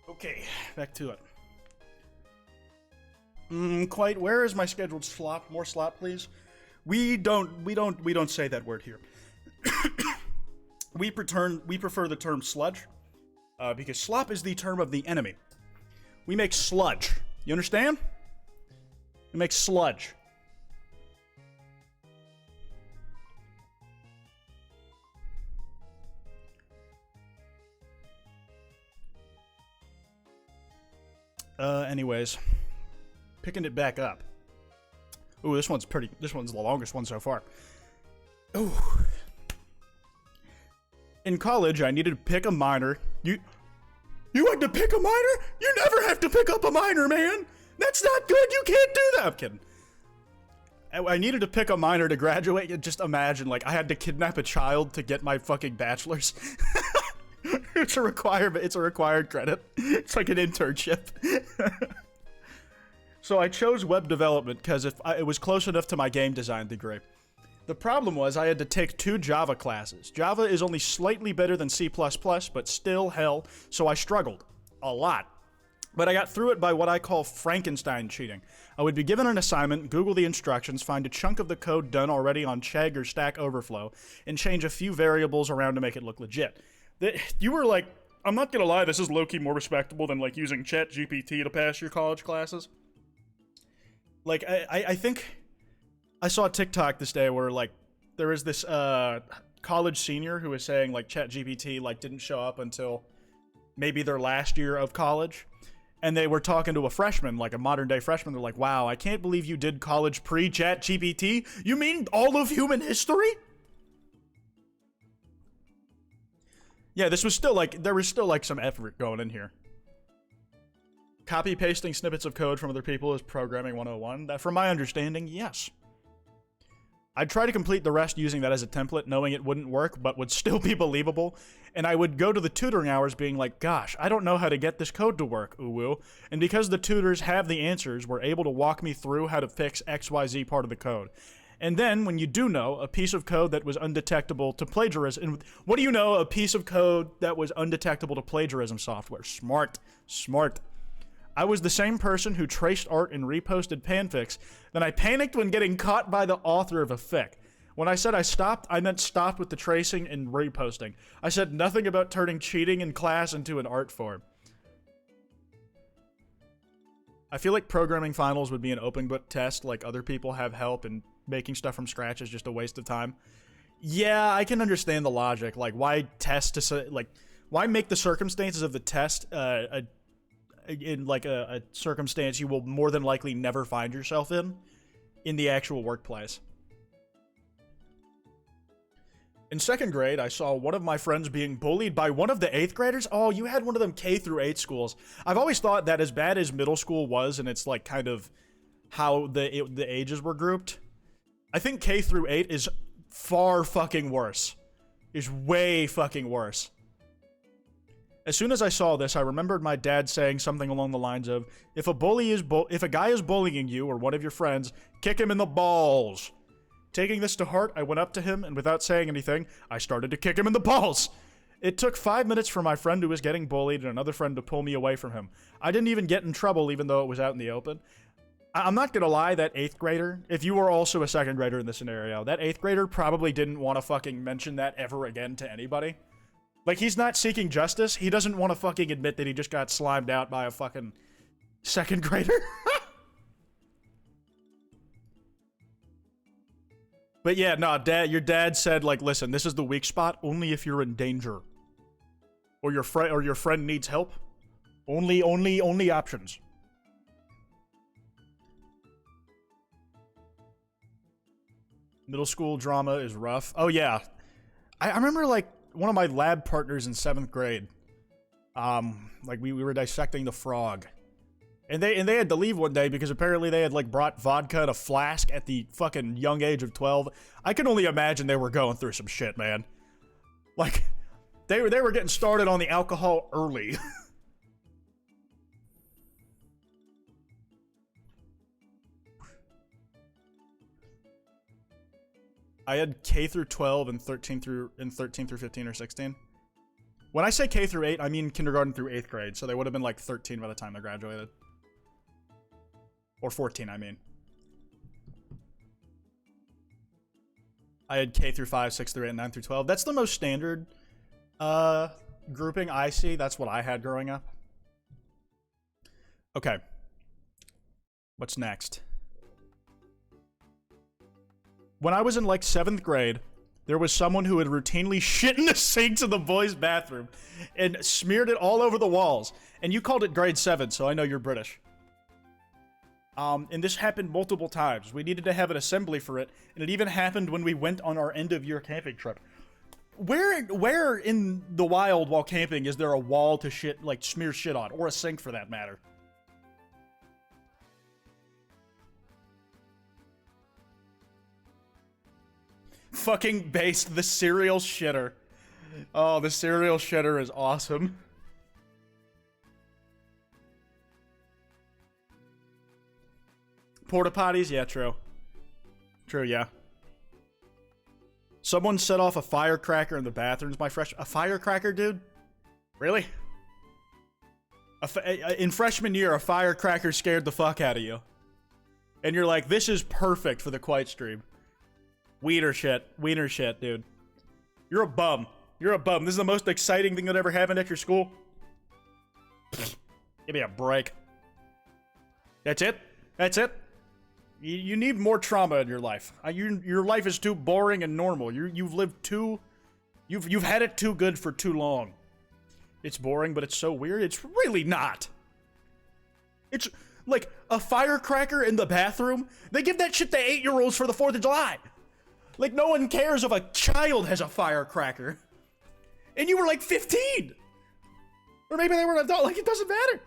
Okay, back to it. Kwite, where is my scheduled slop? More slop, please. We don't say that word here. We prefer the term sludge, because slop is the term of the enemy. We make sludge. You understand? We make sludge. Anyways, picking it back up. Ooh, this one's the longest one so far. Ooh. In college, I needed to pick a minor. You had to pick a minor? You never have to pick up a minor, man! That's not good! You can't do that! I'm kidding. I needed to pick a minor to graduate, and just imagine, like, I had to kidnap a child to get my fucking bachelor's. It's a requirement. It's a required credit. It's like an internship. So I chose web development because it was close enough to my game design degree. The problem was I had to take 2 Java classes. Java is only slightly better than C++, but still hell, so I struggled. A lot. But I got through it by what I call Frankenstein cheating. I would be given an assignment, Google the instructions, find a chunk of the code done already on Chegg or Stack Overflow, and change a few variables around to make it look legit. You were like, I'm not gonna lie, this is low-key more respectable than, like, using ChatGPT to pass your college classes. Like, I think I saw a TikTok this day where, like, there was this college senior who was saying, like, ChatGPT, like, didn't show up until maybe their last year of college. And they were talking to a freshman, like a modern-day freshman. They're like, wow, I can't believe you did college pre-ChatGPT. You mean all of human history? Yeah, this was still, like, there was still, like, some effort going in here. Copy-pasting snippets of code from other people is programming 101. That, from my understanding, yes. I'd try to complete the rest using that as a template, knowing it wouldn't work, but would still be believable. And I would go to the tutoring hours being like, gosh, I don't know how to get this code to work, ooh. And because the tutors have the answers, were able to walk me through how to fix XYZ part of the code. And then, when you do know, a piece of code that was undetectable to plagiarism. And what do you know? A piece of code that was undetectable to plagiarism software. Smart. Smart. I was the same person who traced art and reposted fanfics, then I panicked when getting caught by the author of a fic. When I said I stopped, I meant stopped with the tracing and reposting. I said nothing about turning cheating in class into an art form. I feel like programming finals would be an open book test, like other people have help, and making stuff from scratch is just a waste of time. Yeah, I can understand the logic. Like, why test to say, like, why make the circumstances of the test in like a circumstance you will more than likely never find yourself in the actual workplace. In 2nd grade, I saw one of my friends being bullied by one of the 8th graders. Oh, you had one of them K through 8 schools. I've always thought that as bad as middle school was, and it's like kind of how the ages were grouped, I think K through 8 is far fucking worse. Is way fucking worse. As soon as I saw this, I remembered my dad saying something along the lines of, if a guy is bullying you or one of your friends, kick him in the balls. Taking this to heart, I went up to him, and without saying anything, I started to kick him in the balls. It took 5 minutes for my friend who was getting bullied and another friend to pull me away from him. I didn't even get in trouble, even though it was out in the open. I'm not gonna lie, that 8th grader, if you were also a 2nd grader in this scenario, that 8th grader probably didn't want to fucking mention that ever again to anybody. Like, he's not seeking justice. He doesn't want to fucking admit that he just got slimed out by a fucking 2nd grader. But yeah, no, your dad said, like, listen, this is the weak spot only if you're in danger. Or your friend needs help. Only options. Middle school drama is rough. Oh, yeah. I remember, like, one of my lab partners in 7th grade, like, we were dissecting the frog. And they had to leave one day because apparently they had, like, brought vodka in a flask at the fucking young age of 12. I can only imagine they were going through some shit, man. Like, they were getting started on the alcohol early. I had K through 12 and 13 through 15 or 16. When I say K through 8, I mean kindergarten through 8th grade, so they would have been like 13 by the time they graduated. Or 14, I mean. I had K through 5, 6 through 8, 9 through 12. That's the most standard grouping I see. That's what I had growing up. Okay. What's next? When I was in like 7th grade, there was someone who had routinely shit in the sinks in the boys' bathroom and smeared it all over the walls. And you called it grade 7, so I know you're British. And this happened multiple times. We needed to have an assembly for it, and it even happened when we went on our end-of-year camping trip. Where in the wild while camping is there a wall to shit, like, smear shit on, or a sink for that matter? Fucking based the cereal shitter. Oh, the cereal shitter is awesome. Porta potties? Yeah, true. True, yeah. Someone set off a firecracker in the bathrooms. A firecracker, dude? Really? In freshman year, a firecracker scared the fuck out of you. And you're like, this is perfect for the Kwite stream. Wiener shit, dude. You're a bum. You're a bum. This is the most exciting thing that ever happened at your school. Give me a break. That's it? That's it? You need more trauma in your life. Your life is too boring and normal. You've lived too... You've had it too good for too long. It's boring, but it's so weird. It's really not. It's like a firecracker in the bathroom. They give that shit to 8-year-olds for the 4th of July. Like, no one cares if a child has a firecracker. And you were like 15. Or maybe they were an adult. Like, it doesn't matter.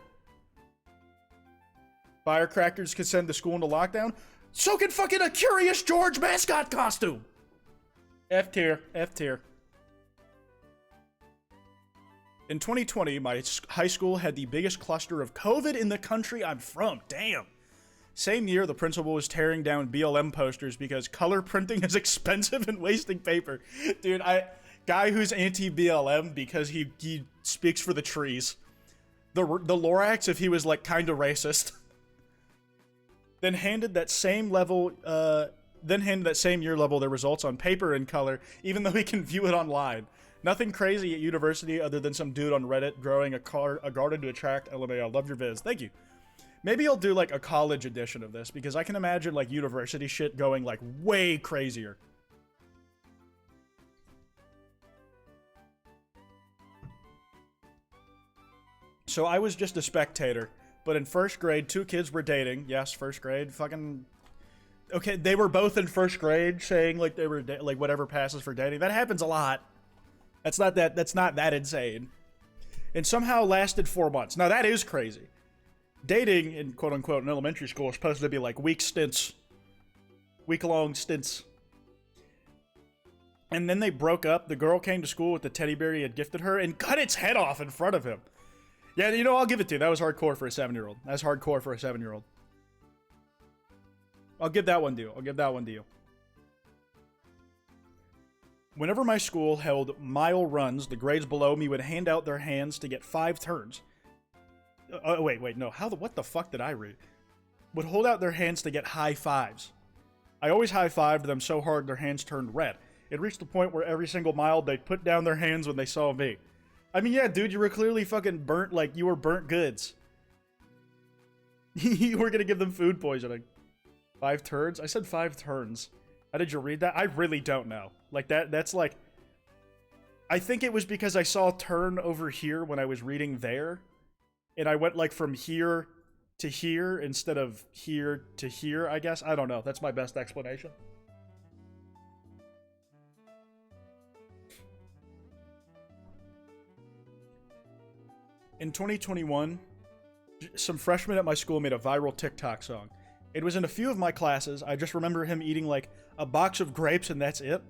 Firecrackers can send the school into lockdown. So can fucking a Curious George mascot costume. F tier. F tier. In 2020, my high school had the biggest cluster of COVID in the country I'm from. Damn. Same year, the principal was tearing down BLM posters because color printing is expensive and wasting paper. Dude, guy who's anti-BLM because he speaks for the trees. The Lorax if he was like kind of racist. Then handed that same year level their results on paper and color, even though he can view it online. Nothing crazy at university other than some dude on Reddit growing a garden to attract LMAO. Love your vids. Thank you. Maybe I'll do like a college edition of this because I can imagine like university shit going like way crazier. So I was just a spectator, but in first grade, 2 kids were dating. Yes, first grade. Fucking... Okay, they were both in first grade saying like they were like whatever passes for dating. That happens a lot. That's not that insane. And somehow lasted 4 months. Now that is crazy. Dating in quote unquote in elementary school is supposed to be like week-long stints. And then they broke up. The girl came to school with the teddy bear he had gifted her and cut its head off in front of him. Yeah, you know, I'll give it to you. That was hardcore for a 7-year-old. That's hardcore for a 7-year-old. I'll give that one to you. I'll give that one to you. Whenever my school held mile runs, the grades below me would hand out their hands to get 5 turns. Wait, no. What the fuck did I read? Would hold out their hands to get high fives. I always high-fived them so hard their hands turned red. It reached the point where every single mile they'd put down their hands when they saw me. I mean, yeah, dude, you were clearly fucking burnt, like, you were burnt goods. You were gonna give them food poisoning. 5 turns? I said 5 turns. How did you read that? I really don't know. Like, that's like... I think it was because I saw turn over here when I was reading there. And I went, like, from here to here instead of here to here, I guess. I don't know. That's my best explanation. In 2021, some freshmen at my school made a viral TikTok song. It was in a few of my classes. I just remember him eating, like, a box of grapes and that's it.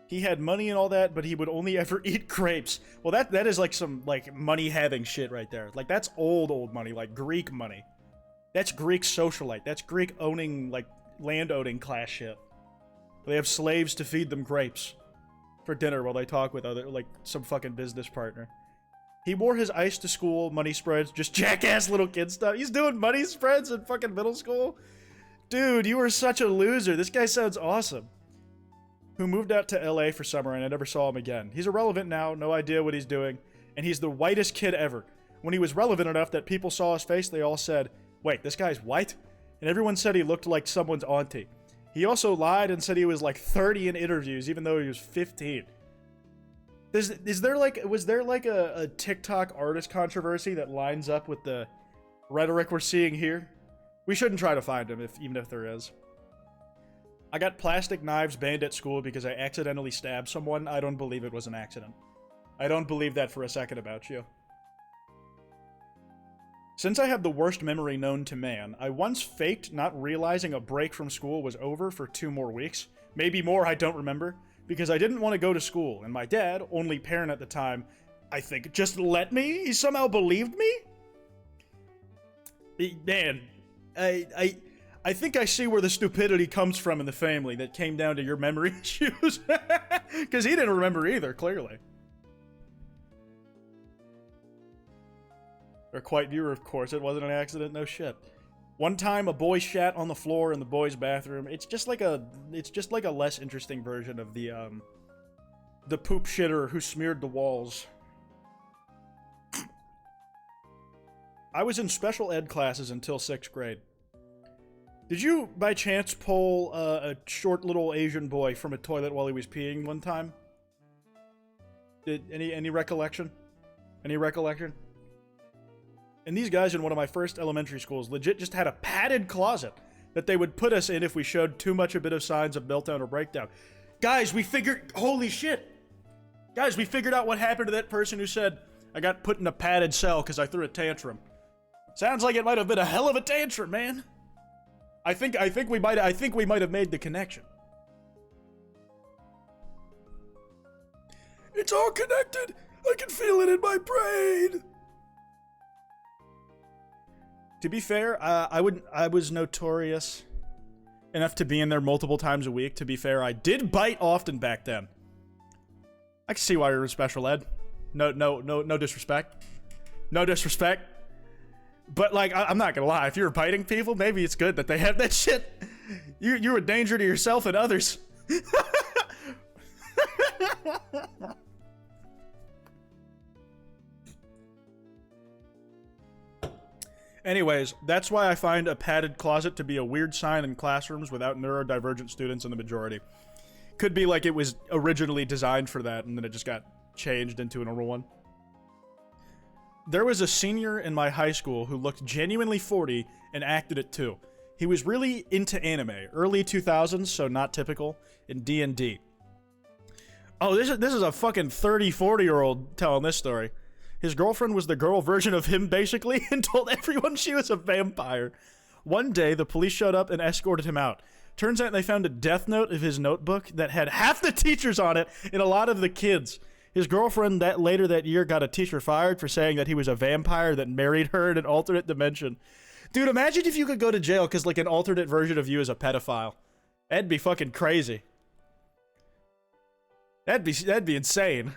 He had money and all that, but he would only ever eat grapes. Well, that is, like, some, like, money-having shit right there. Like, that's old money, like, Greek money. That's Greek socialite. That's Greek owning, like, land-owning class shit. They have slaves to feed them grapes for dinner while they talk with other, like, some fucking business partner. He wore his ice to school money spreads, just jackass little kid stuff. He's doing money spreads in fucking middle school? Dude, you are such a loser. This guy sounds awesome. Who moved out to LA for summer and I never saw him again. He's irrelevant now, no idea what he's doing, and he's the whitest kid ever. When he was relevant enough that people saw his face, they all said, wait, this guy's white? And everyone said he looked like someone's auntie. He also lied and said he was like 30 in interviews, even though he was 15. Was there like a TikTok artist controversy that lines up with the rhetoric we're seeing here? We shouldn't try to find him, even if there is. I got plastic knives banned at school because I accidentally stabbed someone. I don't believe it was an accident. I don't believe that for a second about you. Since I have the worst memory known to man, I once faked not realizing a break from school was over for 2 more weeks. Maybe more, I don't remember. Because I didn't want to go to school, and my dad, only parent at the time, I think, just let me? He somehow believed me? Man, I think I see where the stupidity comes from in the family that came down to your memory issues. Because he didn't remember either, clearly. Or Kwite viewer, of course. It wasn't an accident, no shit. One time, a boy shat on the floor in the boys' bathroom. It's just like a less interesting version of the poop shitter who smeared the walls. I was in special ed classes until 6th grade. Did you, by chance, pull a short little Asian boy from a toilet while he was peeing one time? Any recollection? Any recollection? And these guys in one of my first elementary schools legit just had a padded closet that they would put us in if we showed too much a bit of signs of meltdown or breakdown. Guys, we figured... Holy shit! Guys, we figured out what happened to that person who said, I got put in a padded cell because I threw a tantrum. Sounds like it might have been a hell of a tantrum, man. I think we might have made the connection. It's all connected. I can feel it in my brain. To be fair, I was notorious enough to be in there multiple times a week. To be fair, I did bite often back then. I can see why you're in special ed. No disrespect. No disrespect. But, like, I'm not gonna lie, if you're biting people, maybe it's good that they have that shit. You're a danger to yourself and others. Anyways, that's why I find a padded closet to be a weird sign in classrooms without neurodivergent students in the majority. Could be like it was originally designed for that, and then it just got changed into a normal one. There was a senior in my high school who looked genuinely 40 and acted it too. He was really into anime, early 2000s, so not typical, in D&D. Oh, this is a fucking 30, 40-year-old telling this story. His girlfriend was the girl version of him, basically, and told everyone she was a vampire. One day, the police showed up and escorted him out. Turns out they found a death note of his notebook that had half the teachers on it and a lot of the kids. His girlfriend later that year got a teacher fired for saying that he was a vampire that married her in an alternate dimension. Dude, imagine if you could go to jail because, like, an alternate version of you is a pedophile. That'd be fucking crazy. That'd be insane.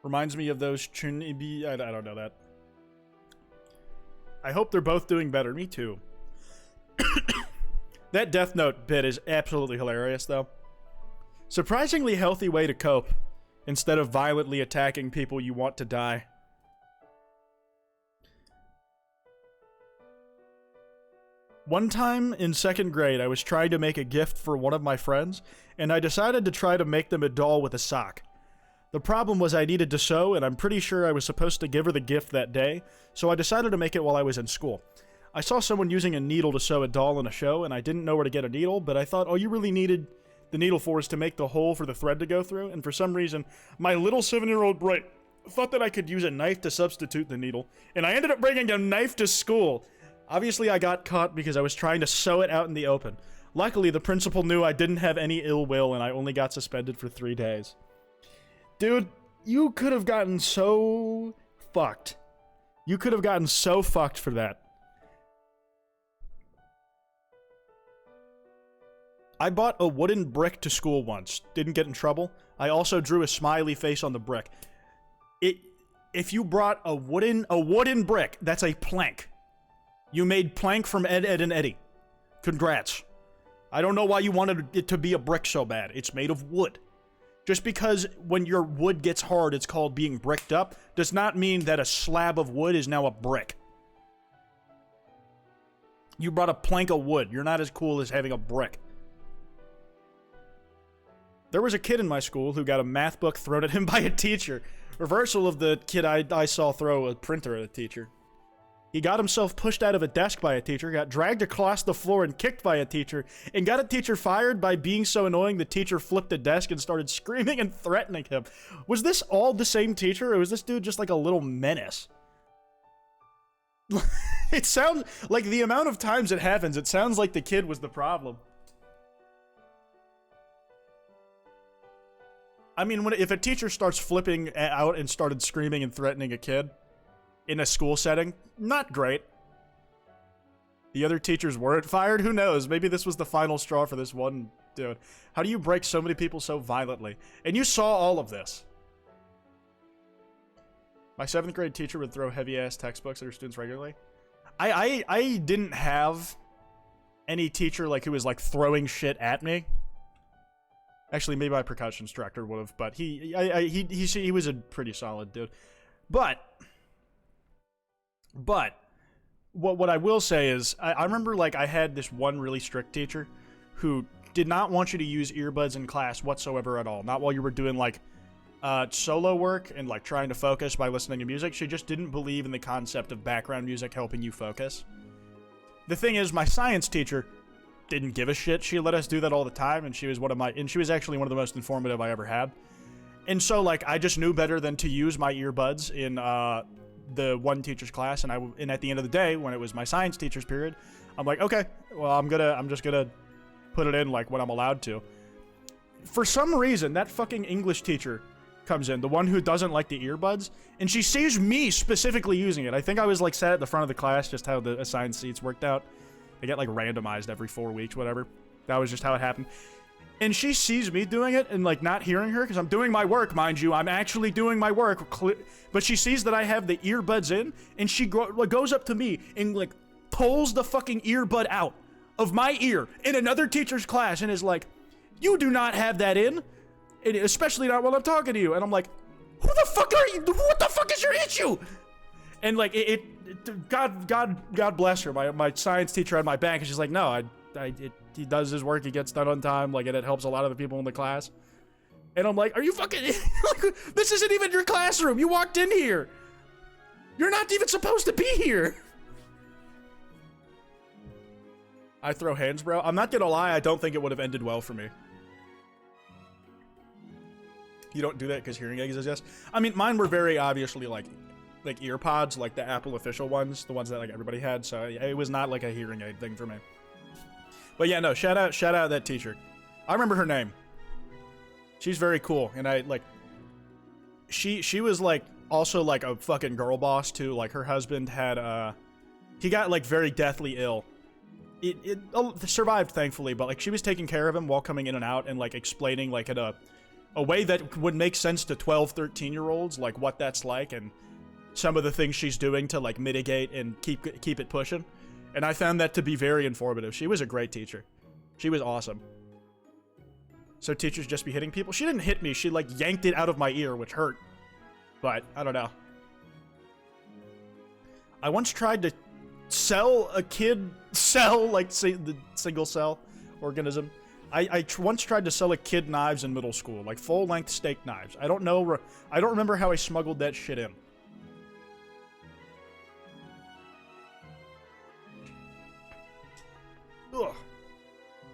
Reminds me of those Chunibi. I don't know that. I hope they're both doing better. Me too. That Death Note bit is absolutely hilarious, though. Surprisingly healthy way to cope, instead of violently attacking people you want to die. One time in 2nd grade, I was trying to make a gift for one of my friends, and I decided to try to make them a doll with a sock. The problem was I needed to sew, and I'm pretty sure I was supposed to give her the gift that day, so I decided to make it while I was in school. I saw someone using a needle to sew a doll in a show, and I didn't know where to get a needle, but I thought all you really needed the needle for is to make the hole for the thread to go through, and for some reason, my little 7-year-old brain thought that I could use a knife to substitute the needle, and I ended up bringing a knife to school. Obviously, I got caught because I was trying to sew it out in the open. Luckily, the principal knew I didn't have any ill will, and I only got suspended for 3 days. Dude, you could have gotten so fucked. You could have gotten so fucked for that. I bought a wooden brick to school once. Didn't get in trouble. I also drew a smiley face on the brick. If you brought a wooden brick, that's a plank. You made plank from Ed, Ed, and Eddie. Congrats. I don't know why you wanted it to be a brick so bad. It's made of wood. Just because when your wood gets hard, it's called being bricked up, does not mean that a slab of wood is now a brick. You brought a plank of wood. You're not as cool as having a brick. There was a kid in my school who got a math book thrown at him by a teacher. Reversal of the kid I saw throw a printer at a teacher. He got himself pushed out of a desk by a teacher, got dragged across the floor and kicked by a teacher, and got a teacher fired by being so annoying the teacher flipped a desk and started screaming and threatening him. Was this all the same teacher, or was this dude just like a little menace? It sounds like the amount of times it happens, it sounds like the kid was the problem. I mean, if a teacher starts flipping out and started screaming and threatening a kid in a school setting, not great. The other teachers weren't fired? Who knows? Maybe this was the final straw for this one dude. How do you break so many people so violently? And you saw all of this. My 7th grade teacher would throw heavy-ass textbooks at her students regularly. I didn't have any teacher like who was like throwing shit at me. Actually, maybe my percussion instructor would have, but he was a pretty solid dude. But what I will say is, I remember like I had this one really strict teacher who did not want you to use earbuds in class whatsoever at all. Not while you were doing like solo work and like trying to focus by listening to music. She just didn't believe in the concept of background music helping you focus. The thing is, my science teacher didn't give a shit. She let us do that all the time, and she was actually one of the most informative I ever had. And so like I just knew better than to use my earbuds in the one teacher's class, and at the end of the day, when it was my science teacher's period, I'm like, okay, well, I'm just gonna put it in like when I'm allowed to. For some reason, that fucking English teacher comes in, the one who doesn't like the earbuds, and she sees me specifically using it. I think I was like sat at the front of the class, just how the assigned seats worked out. They get like randomized every 4 weeks, whatever. That was just how it happened. And she sees me doing it and like not hearing her because I'm doing my work, mind you. I'm actually doing my work. But she sees that I have the earbuds in, and she goes up to me and like pulls the fucking earbud out of my ear in another teacher's class and is like, "You do not have that in, and especially not while I'm talking to you." And I'm like, "Who the fuck are you? What the fuck is your issue?" And like God bless her. My science teacher had my back, and she's like, "No, he does his work. He gets done on time. Like, and it helps a lot of the people in the class." And I'm like, "Are you fucking? Like, this isn't even your classroom. You walked in here. You're not even supposed to be here." I throw hands, bro. I'm not gonna lie. I don't think it would have ended well for me. You don't do that because hearing aids exist. I mean, mine were very obviously like ear pods, like the Apple official ones, the ones that like everybody had. So it was not like a hearing aid thing for me. But yeah, no, shout out that teacher. I remember her name. She's very cool, and I like. She was like also like a fucking girl boss too. Like her husband had he got like very deathly ill. It survived thankfully, but like she was taking care of him while coming in and out and like explaining like in a way that would make sense to 12, 13-year-olds, like what that's like and some of the things she's doing to like mitigate and keep it pushing. And I found that to be very informative. She was a great teacher. She was awesome. So teachers just be hitting people? She didn't hit me. She like yanked it out of my ear, which hurt. But I don't know. I once tried to sell a kid like the single cell organism. I once tried to sell a kid knives in middle school, like full-length steak knives. I don't remember how I smuggled that shit in. Ugh.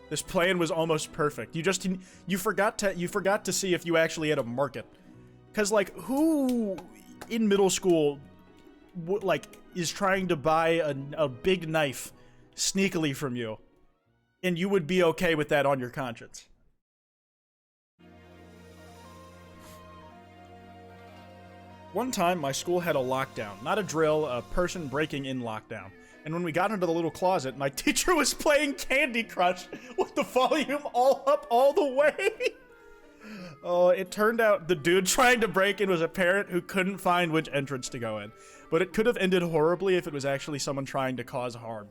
This plan was almost perfect. You forgot to see if you actually had a market. Cause like who in middle school like is trying to buy a big knife sneakily from you, and you would be okay with that on your conscience? One time, my school had a lockdown. Not a drill, a person breaking in lockdown. And when we got into the little closet, my teacher was playing Candy Crush with the volume all up all the way. Oh, it turned out the dude trying to break in was a parent who couldn't find which entrance to go in. But it could have ended horribly if it was actually someone trying to cause harm.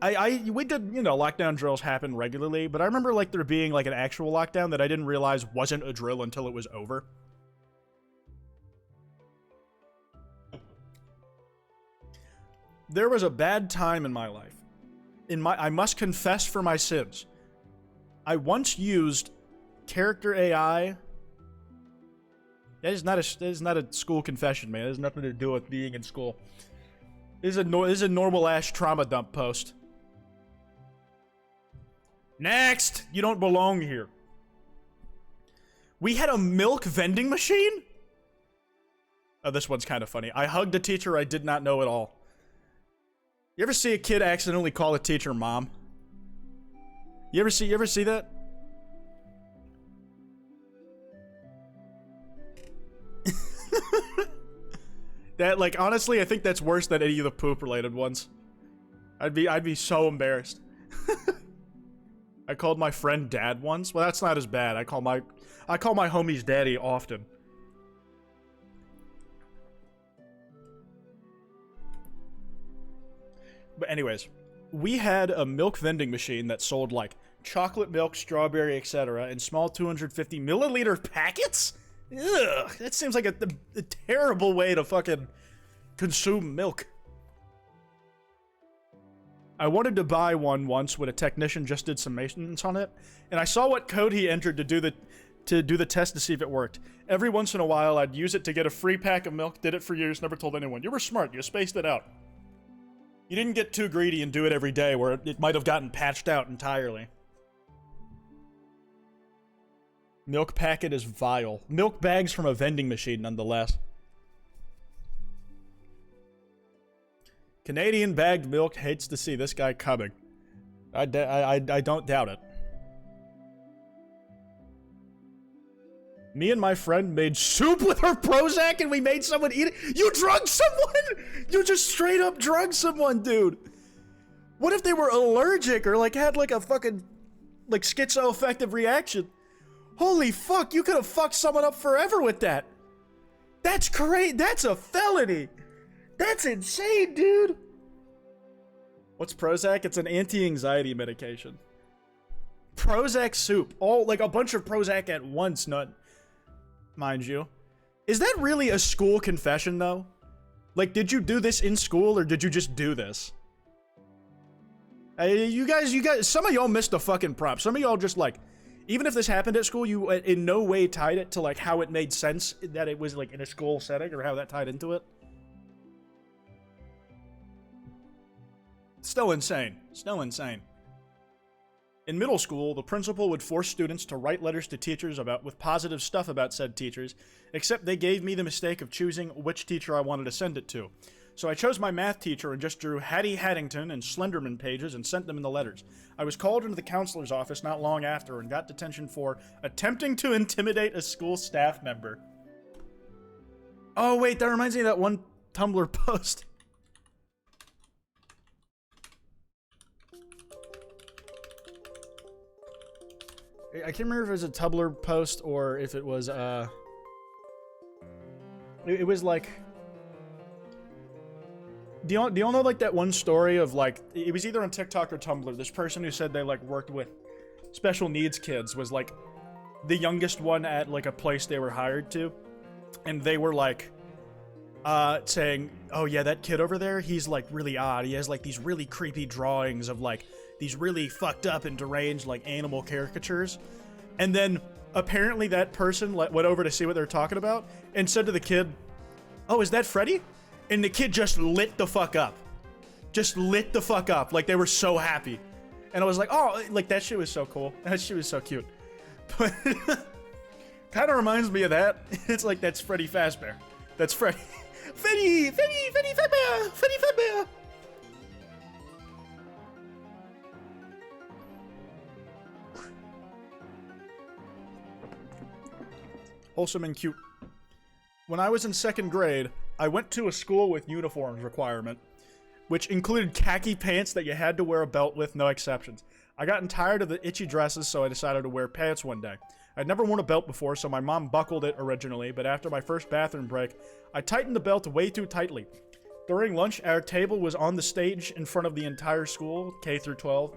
We did, lockdown drills happen regularly, but I remember like there being like an actual lockdown that I didn't realize wasn't a drill until it was over. There was a bad time in my life. I must confess for my sins. I once used character AI. That is not a school confession, man. It has nothing to do with being in school. This is a normal ass trauma dump post. Next! You don't belong here. We had a milk vending machine? Oh, this one's kind of funny. I hugged a teacher I did not know at all. You ever see a kid accidentally call a teacher mom? You ever see that? That, like, honestly, I think that's worse than any of the poop-related ones. I'd be so embarrassed. I called my friend dad once. Well, that's not as bad. I call my homies daddy often. But anyways, we had a milk vending machine that sold like chocolate milk, strawberry, etc. in small 250 milliliter packets? Ugh, that seems like a terrible way to fucking consume milk. I wanted to buy one once when a technician just did some maintenance on it, and I saw what code he entered to do the test to see if it worked. Every once in a while, I'd use it to get a free pack of milk. Did it for years, never told anyone. You were smart. You spaced it out. You didn't get too greedy and do it every day, where it might have gotten patched out entirely. Milk packet is vile. Milk bags from a vending machine, nonetheless. Canadian bagged milk hates to see this guy coming. I don't doubt it. Me and my friend made soup with her Prozac and we made someone eat it. You drugged someone? You just straight up drugged someone, dude. What if they were allergic or like had like a fucking like schizoaffective reaction? Holy fuck, you could have fucked someone up forever with that. That's great. That's a felony. That's insane, dude. What's Prozac? It's an anti-anxiety medication. Prozac soup. Oh, like a bunch of Prozac at once, not mind you. Is that really a school confession, though? Like, did you do this in school, or did you just do this? You guys, some of y'all missed a fucking prop. Some of y'all just, like, even if this happened at school, you in no way tied it to, like, how it made sense that it was, like, in a school setting, or how that tied into it. Still insane. Still insane. In middle school, the principal would force students to write letters to teachers with positive stuff about said teachers, except they gave me the mistake of choosing which teacher I wanted to send it to. So I chose my math teacher and just drew Hattie Haddington and Slenderman pages and sent them in the letters. I was called into the counselor's office not long after and got detention for attempting to intimidate a school staff member. Oh wait, that reminds me of that one Tumblr post. I can't remember if it was a Tumblr post or if it was, it was like, do y'all know, like, that one story of, like, it was either on TikTok or Tumblr, this person who said they, like, worked with special needs kids was, like, the youngest one at, like, a place they were hired to, and they were, like, saying, oh yeah, that kid over there, he's, like, really odd, he has, like, these really creepy drawings of, like, these really fucked up and deranged, like, animal caricatures. And then, apparently that person went over to see what they were talking about, and said to the kid, oh, is that Freddy? And the kid just lit the fuck up. Just lit the fuck up. Like, they were so happy. And I was like, oh, like, that shit was so cool. That shit was so cute. But, kind of reminds me of that. It's like, that's Freddy Fazbear. That's Freddy. Freddy Fazbear! Freddy Fazbear! Wholesome and cute. When I was in 2nd grade, I went to a school with uniforms requirement, which included khaki pants that you had to wear a belt with, no exceptions. I gotten tired of the itchy dresses, so I decided to wear pants one day. I'd never worn a belt before, so my mom buckled it originally, but after my first bathroom break, I tightened the belt way too tightly. During lunch, our table was on the stage in front of the entire school, K through 12.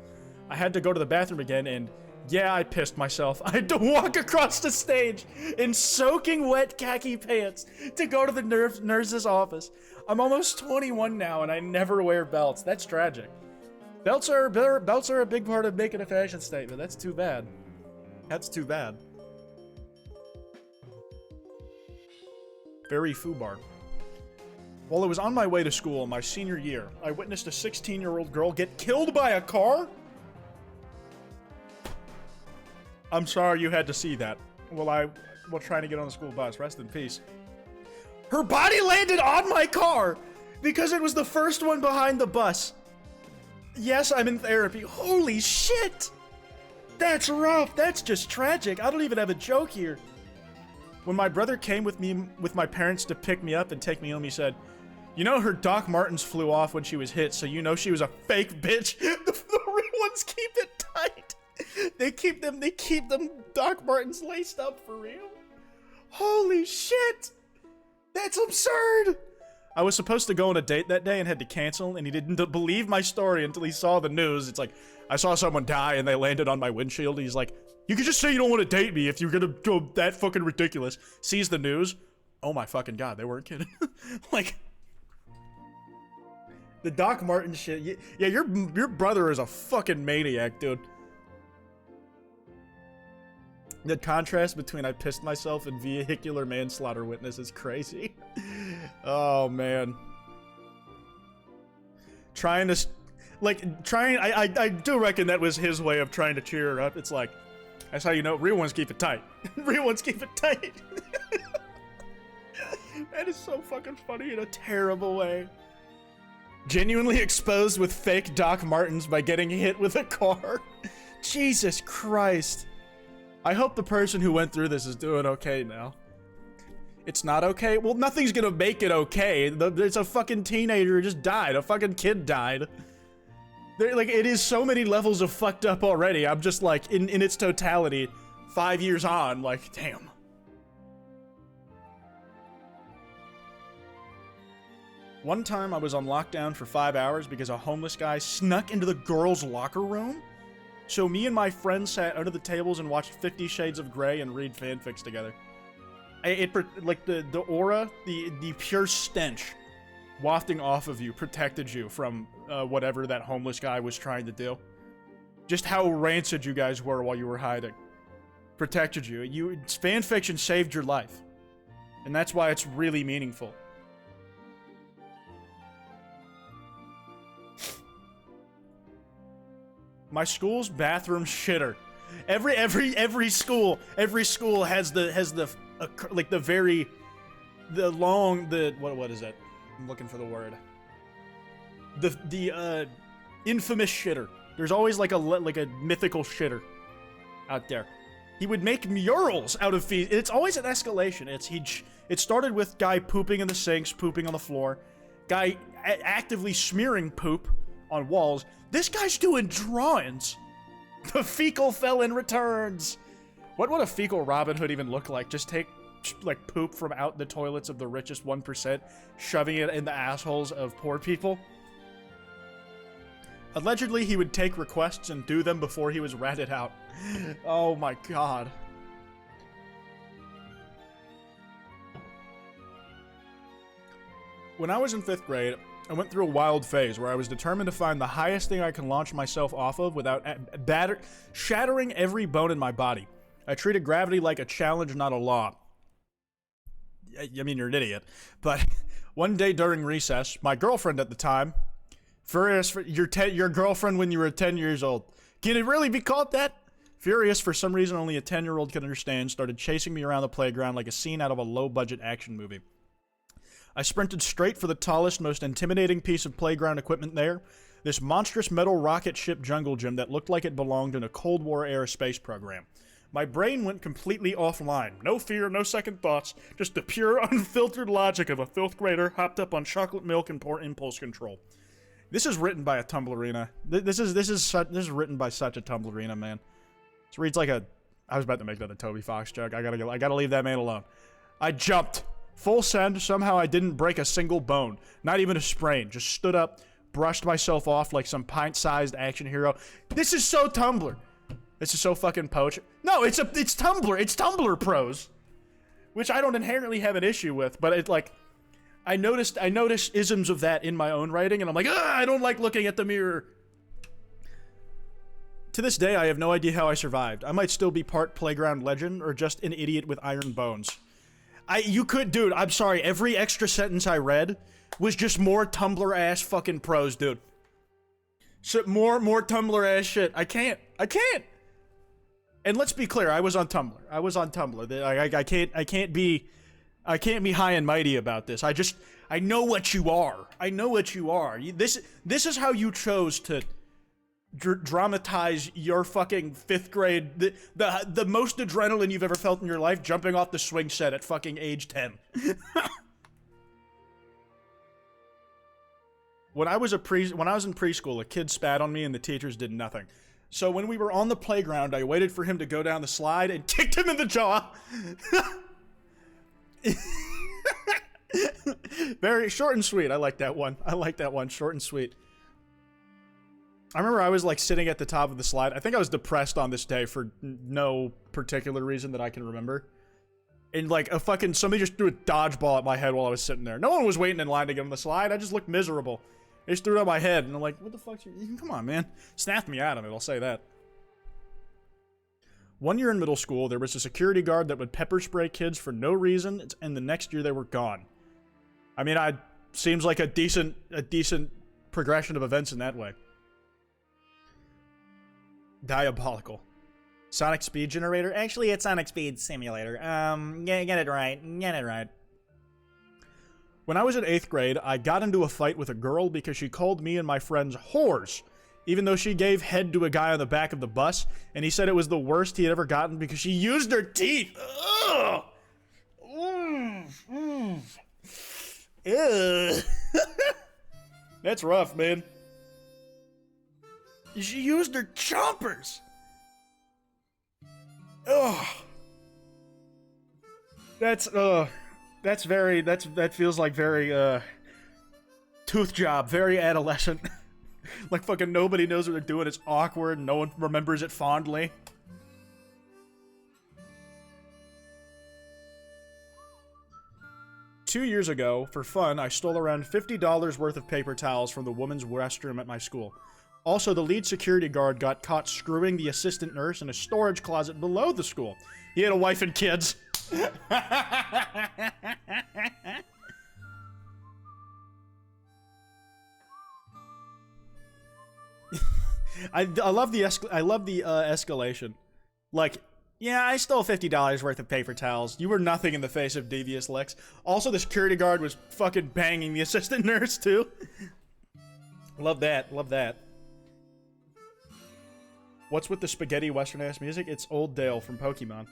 I had to go to the bathroom again, and yeah, I pissed myself. I had to walk across the stage in soaking wet khaki pants to go to the nurse's office. I'm almost 21 now, and I never wear belts. That's tragic. Belts are a big part of making a fashion statement. That's too bad. That's too bad. Very foobar. While I was on my way to school my senior year, I witnessed a 16-year-old girl get killed by a car? I'm sorry you had to see that. While trying to get on the school bus. Rest in peace. Her body landed on my car because it was the first one behind the bus. Yes, I'm in therapy. Holy shit! That's rough. That's just tragic. I don't even have a joke here. When my brother came with my parents to pick me up and take me home, he said, "You know her Doc Martens flew off when she was hit, so you know she was a fake bitch." The real ones keep it tight. They keep them Doc Martens laced up for real. Holy shit! That's absurd! I was supposed to go on a date that day and had to cancel, and he didn't believe my story until he saw the news. It's like, I saw someone die and they landed on my windshield. He's like, you can just say you don't want to date me if you're gonna go that fucking ridiculous. Sees the news. Oh my fucking god, they weren't kidding. Like, the Doc Martin shit. Yeah, your brother is a fucking maniac, dude. The contrast between I pissed myself and vehicular manslaughter witness is crazy. Oh, man. I do reckon that was his way of trying to cheer her up. It's like, that's how you know real ones keep it tight. Real ones keep it tight. That is so fucking funny in a terrible way. Genuinely exposed with fake Doc Martens by getting hit with a car. Jesus Christ. I hope the person who went through this is doing okay now. It's not okay? Well, nothing's gonna make it okay. It's a fucking teenager who just died. A fucking kid died. Like, it is so many levels of fucked up already. I'm just like, in its totality, 5 years on, like, damn. One time I was on lockdown for 5 hours because a homeless guy snuck into the girls' locker room. So me and my friends sat under the tables and watched 50 Shades of Grey and read fanfics together. Like the aura, the pure stench wafting off of you protected you from whatever that homeless guy was trying to do. Just how rancid you guys were while you were hiding. Protected you. Fanfiction saved your life. And that's why it's really meaningful. My school's bathroom shitter. Every school has what is that? I'm looking for the word. The infamous shitter. There's always like a mythical shitter out there. He would make murals out of feces. It's always an escalation. It started with guy pooping in the sinks, pooping on the floor, guy actively smearing poop on walls. This guy's doing drawings. The fecal felon returns. What would a fecal Robin Hood even look like? Just take, like, poop from out the toilets of the richest 1%, shoving it in the assholes of poor people? Allegedly, he would take requests and do them before he was ratted out. Oh my god. When I was in 5th grade, I went through a wild phase where I was determined to find the highest thing I can launch myself off of without shattering every bone in my body. I treated gravity like a challenge, not a law. I mean, you're an idiot. But one day during recess, my girlfriend at the time, furious for your girlfriend when you were 10 years old. Can it really be called that? Furious for some reason only a 10-year-old can understand, started chasing me around the playground like a scene out of a low-budget action movie. I sprinted straight for the tallest, most intimidating piece of playground equipment there, this monstrous metal rocket ship jungle gym that looked like it belonged in a Cold War-era space program. My brain went completely offline. No fear, no second thoughts, just the pure, unfiltered logic of a 5th grader hopped up on chocolate milk and poor impulse control. This is written by a Tumblrina. This is written by such a Tumblrina, man. This reads like a... I was about to make that a Toby Fox joke. I gotta leave that man alone. I jumped. Full send, somehow I didn't break a single bone. Not even a sprain. Just stood up, brushed myself off like some pint-sized action hero. This is so Tumblr. This is so fucking poetry. No, it's Tumblr. It's Tumblr prose. Which I don't inherently have an issue with, but it's like... I noticed isms of that in my own writing, and I'm like, I don't like looking at the mirror. To this day, I have no idea how I survived. I might still be part playground legend, or just an idiot with iron bones. You could, dude, I'm sorry, every extra sentence I read was just more Tumblr ass fucking prose, dude. So, more Tumblr ass shit. I can't. And let's be clear, I was on Tumblr. I can't be high and mighty about this. I know what you are. This is how you chose to dramatize your fucking 5th grade, the most adrenaline you've ever felt in your life, jumping off the swing set at fucking age 10. When I was in preschool, a kid spat on me and the teachers did nothing. So when we were on the playground, I waited for him to go down the slide and kicked him in the jaw. Very short and sweet. I like that one. Short and sweet. I remember I was like sitting at the top of the slide. I think I was depressed on this day for no particular reason that I can remember. And like somebody just threw a dodgeball at my head while I was sitting there. No one was waiting in line to get on the slide. I just looked miserable. They just threw it at my head, and I'm like, what the fuck? Come on, man. Snapped me out of it, I'll say that. One year in middle school, there was a security guard that would pepper spray kids for no reason, and the next year they were gone. I mean, seems like a decent progression of events in that way. Diabolical. Sonic Speed Generator? Actually, it's Sonic Speed Simulator. Get it right. When I was in 8th grade, I got into a fight with a girl because she called me and my friends whores, even though she gave head to a guy on the back of the bus, and he said it was the worst he had ever gotten because she used her teeth. Ugh. Ew. That's rough, man. She used her chompers. Ugh. That feels like very, tooth job, very adolescent. Like fucking nobody knows what they're doing, it's awkward, no one remembers it fondly. Two years ago, for fun, I stole around $50 worth of paper towels from the women's restroom at my school. Also, the lead security guard got caught screwing the assistant nurse in a storage closet below the school. He had a wife and kids. I love the escalation. Like, yeah, I stole $50 worth of paper towels. You were nothing in the face of devious Lex. Also, the security guard was fucking banging the assistant nurse too. Love that. What's with the spaghetti western-ass music? It's Old Dale from Pokemon.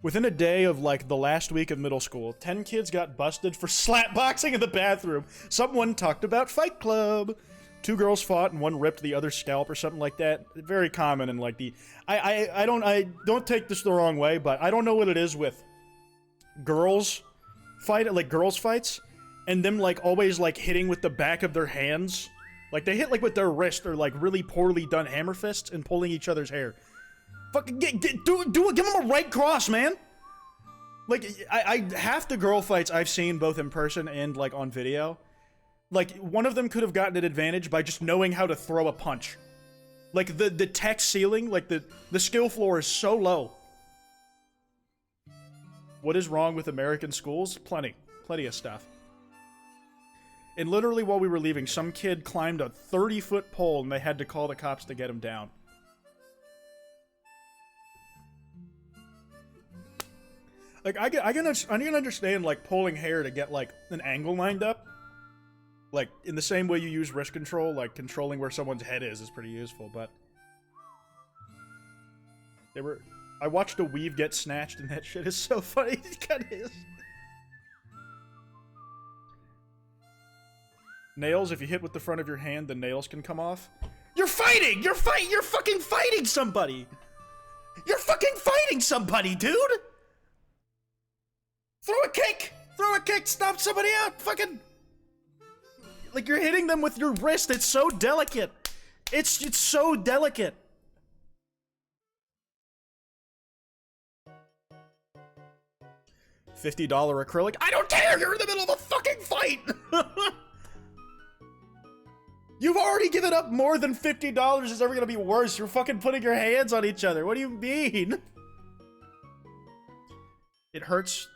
Within a day of, like, the last week of middle school, 10 kids got busted for slapboxing in the bathroom. Someone talked about Fight Club. 2 girls fought and one ripped the other's scalp or something like that. Very common in, like, the... I don't take this the wrong way, but I don't know what it is with girls fights, and them, like, always, like, hitting with the back of their hands. Like, they hit, like, with their wrist or, like, really poorly done hammer fists and pulling each other's hair. Fucking give them a right cross, man! Like, half the girl fights I've seen both in person and, like, on video, like, one of them could have gotten an advantage by just knowing how to throw a punch. Like, the tech ceiling, like, the skill floor is so low. What is wrong with American schools? Plenty of stuff. And literally while we were leaving, some kid climbed a 30-foot pole and they had to call the cops to get him down. Like, I can understand, like, pulling hair to get, like, an angle lined up. Like, in the same way you use wrist control, like, controlling where someone's head is pretty useful, but... I watched a weave get snatched, and that shit is so funny. It kinda is. Nails, if you hit with the front of your hand, the nails can come off. You're fighting! You're fucking fighting somebody! You're fucking fighting somebody, dude! Throw a kick! Stomp somebody out! Fucking... Like, you're hitting them with your wrist. It's so delicate. It's so delicate. $50 acrylic? I don't care! You're in the middle of a fucking fight! You've already given up more than $50. It's ever gonna be worse. You're fucking putting your hands on each other. What do you mean? It hurts.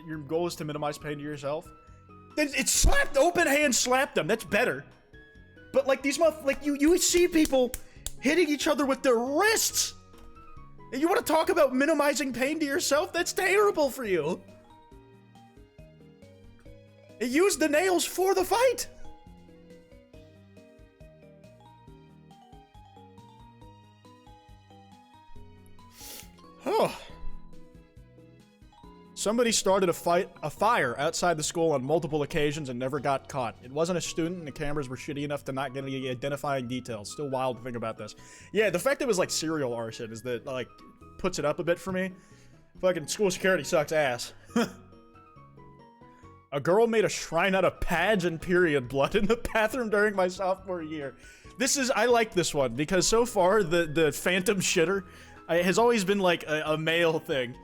Your goal is to minimize pain to yourself. Then it's slapped. Open hand slapped them. That's better. But like these like you see people hitting each other with their wrists. And you want to talk about minimizing pain to yourself? That's terrible for you. Use the nails for the fight. Oh. Somebody started a fire outside the school on multiple occasions and never got caught. It wasn't a student and the cameras were shitty enough to not get any identifying details. Still wild to think about this. Yeah, the fact that it was like serial arson is that like puts it up a bit for me. Fucking school security sucks ass. A girl made a shrine out of pads and period blood in the bathroom during my sophomore year. I like this one because so far the phantom shitter has always been like a male thing.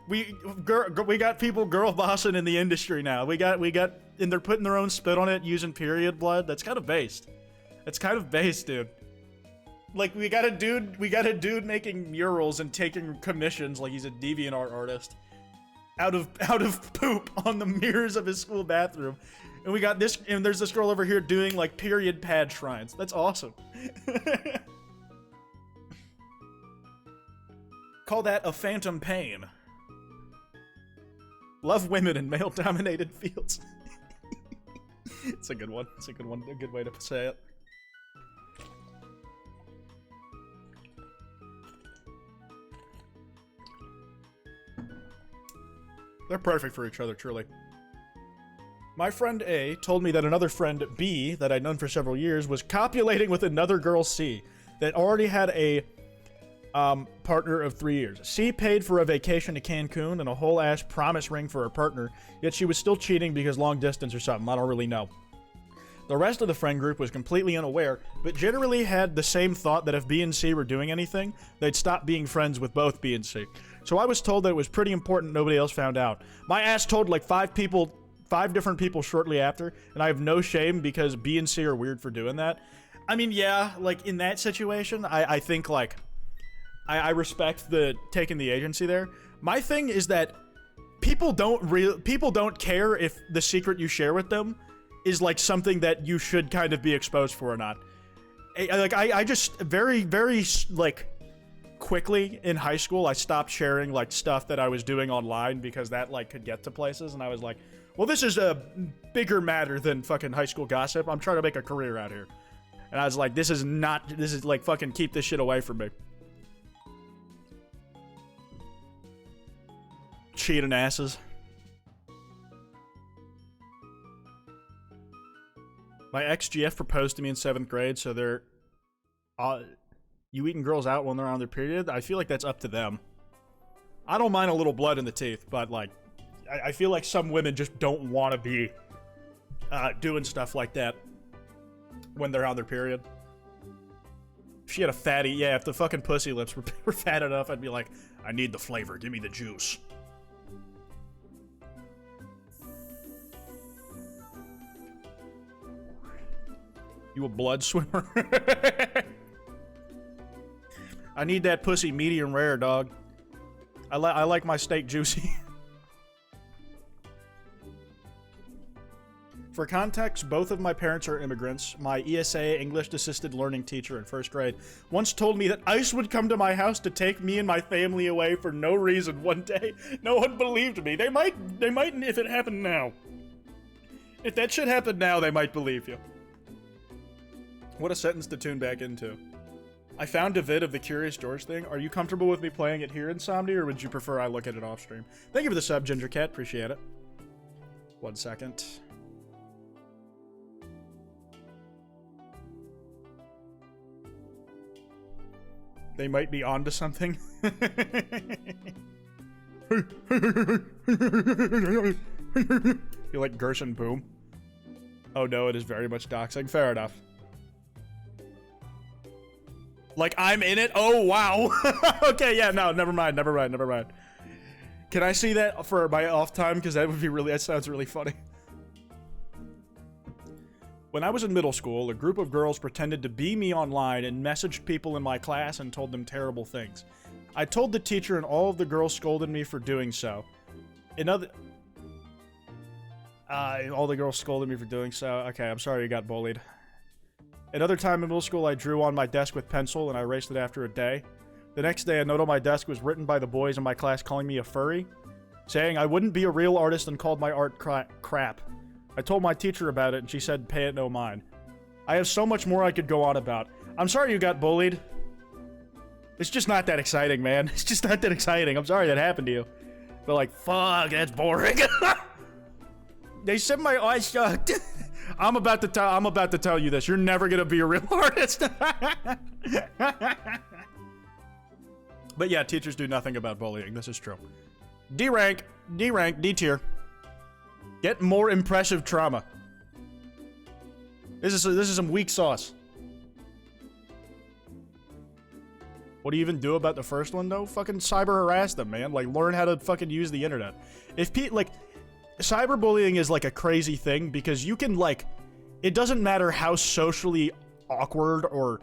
We got people girl bossing in the industry now. We got, and they're putting their own spit on it using period blood. That's kind of based. That's kind of based, dude. Like we got a dude making murals and taking commissions like he's a DeviantArt artist out of poop on the mirrors of his school bathroom. And we got this, and there's this girl over here doing like period pad shrines. That's awesome. Call that a phantom pain. Love women in male-dominated fields. It's a good one. It's a good one. A good way to say it. They're perfect for each other, truly. My friend A told me that another friend B, that I'd known for several years, was copulating with another girl C that already had a partner of 3 years. C paid for a vacation to Cancun and a whole ass promise ring for her partner, yet she was still cheating because long distance or something. I don't really know. The rest of the friend group was completely unaware, but generally had the same thought that if B and C were doing anything, they'd stop being friends with both B and C. So I was told that it was pretty important nobody else found out. My ass told like 5 different people shortly after, and I have no shame because B and C are weird for doing that. I mean, yeah, like in that situation, I think like I respect the taking the agency there. My thing is that people don't care if the secret you share with them is like something that you should kind of be exposed for or not. I just very like quickly in high school I stopped sharing like stuff that I was doing online because that like could get to places, and I was like, well, this is a bigger matter than fucking high school gossip. I'm trying to make a career out here. And I was like, this is like fucking keep this shit away from me. Cheating asses. My ex-GF proposed to me in 7th grade, so they're... you eating girls out when they're on their period? I feel like that's up to them. I don't mind a little blood in the teeth, but, like, I feel like some women just don't want to be doing stuff like that when they're on their period. If she had a fatty... Yeah, if the fucking pussy lips were fat enough, I'd be like, I need the flavor. Give me the juice. You a blood swimmer? I need that pussy medium rare, dog. I like my steak juicy. For context, both of my parents are immigrants. My ESA, English Assisted Learning teacher in 1st grade, once told me that ICE would come to my house to take me and my family away for no reason one day. No one believed me. They might if it happened now. If that shit happened now, they might believe you. What a sentence to tune back into. I found a vid of the Curious George thing. Are you comfortable with me playing it here, Insomnia, or would you prefer I look at it off stream? Thank you for the sub, Ginger Cat. Appreciate it. 1 second. They might be onto something. You like Gerson Boom? Oh no, it is very much doxing. Fair enough. Like, I'm in it? Oh, wow. Okay, yeah, no, never mind. Can I see that for my off time? Because that would be really, that sounds really funny. When I was in middle school, a group of girls pretended to be me online and messaged people in my class and told them terrible things. I told the teacher and all of the girls scolded me for doing so. All the girls scolded me for doing so. Okay, I'm sorry you got bullied. Another time in middle school, I drew on my desk with pencil and I erased it after a day. The next day, a note on my desk was written by the boys in my class calling me a furry, saying I wouldn't be a real artist and called my art crap. I told my teacher about it and she said pay it no mind. I have so much more I could go on about. I'm sorry you got bullied. It's just not that exciting, man. It's just not that exciting. I'm sorry that happened to you. But like, fuck, that's boring. They said my eyes sucked. I'm about to tell you this. You're never gonna be a real artist. But yeah, teachers do nothing about bullying. This is true. D rank, D tier. Get more impressive trauma. This is some weak sauce. What do you even do about the first one though? Fucking cyber harass them, man. Like, learn how to fucking use the internet. Cyberbullying is like a crazy thing because you can it doesn't matter how socially awkward or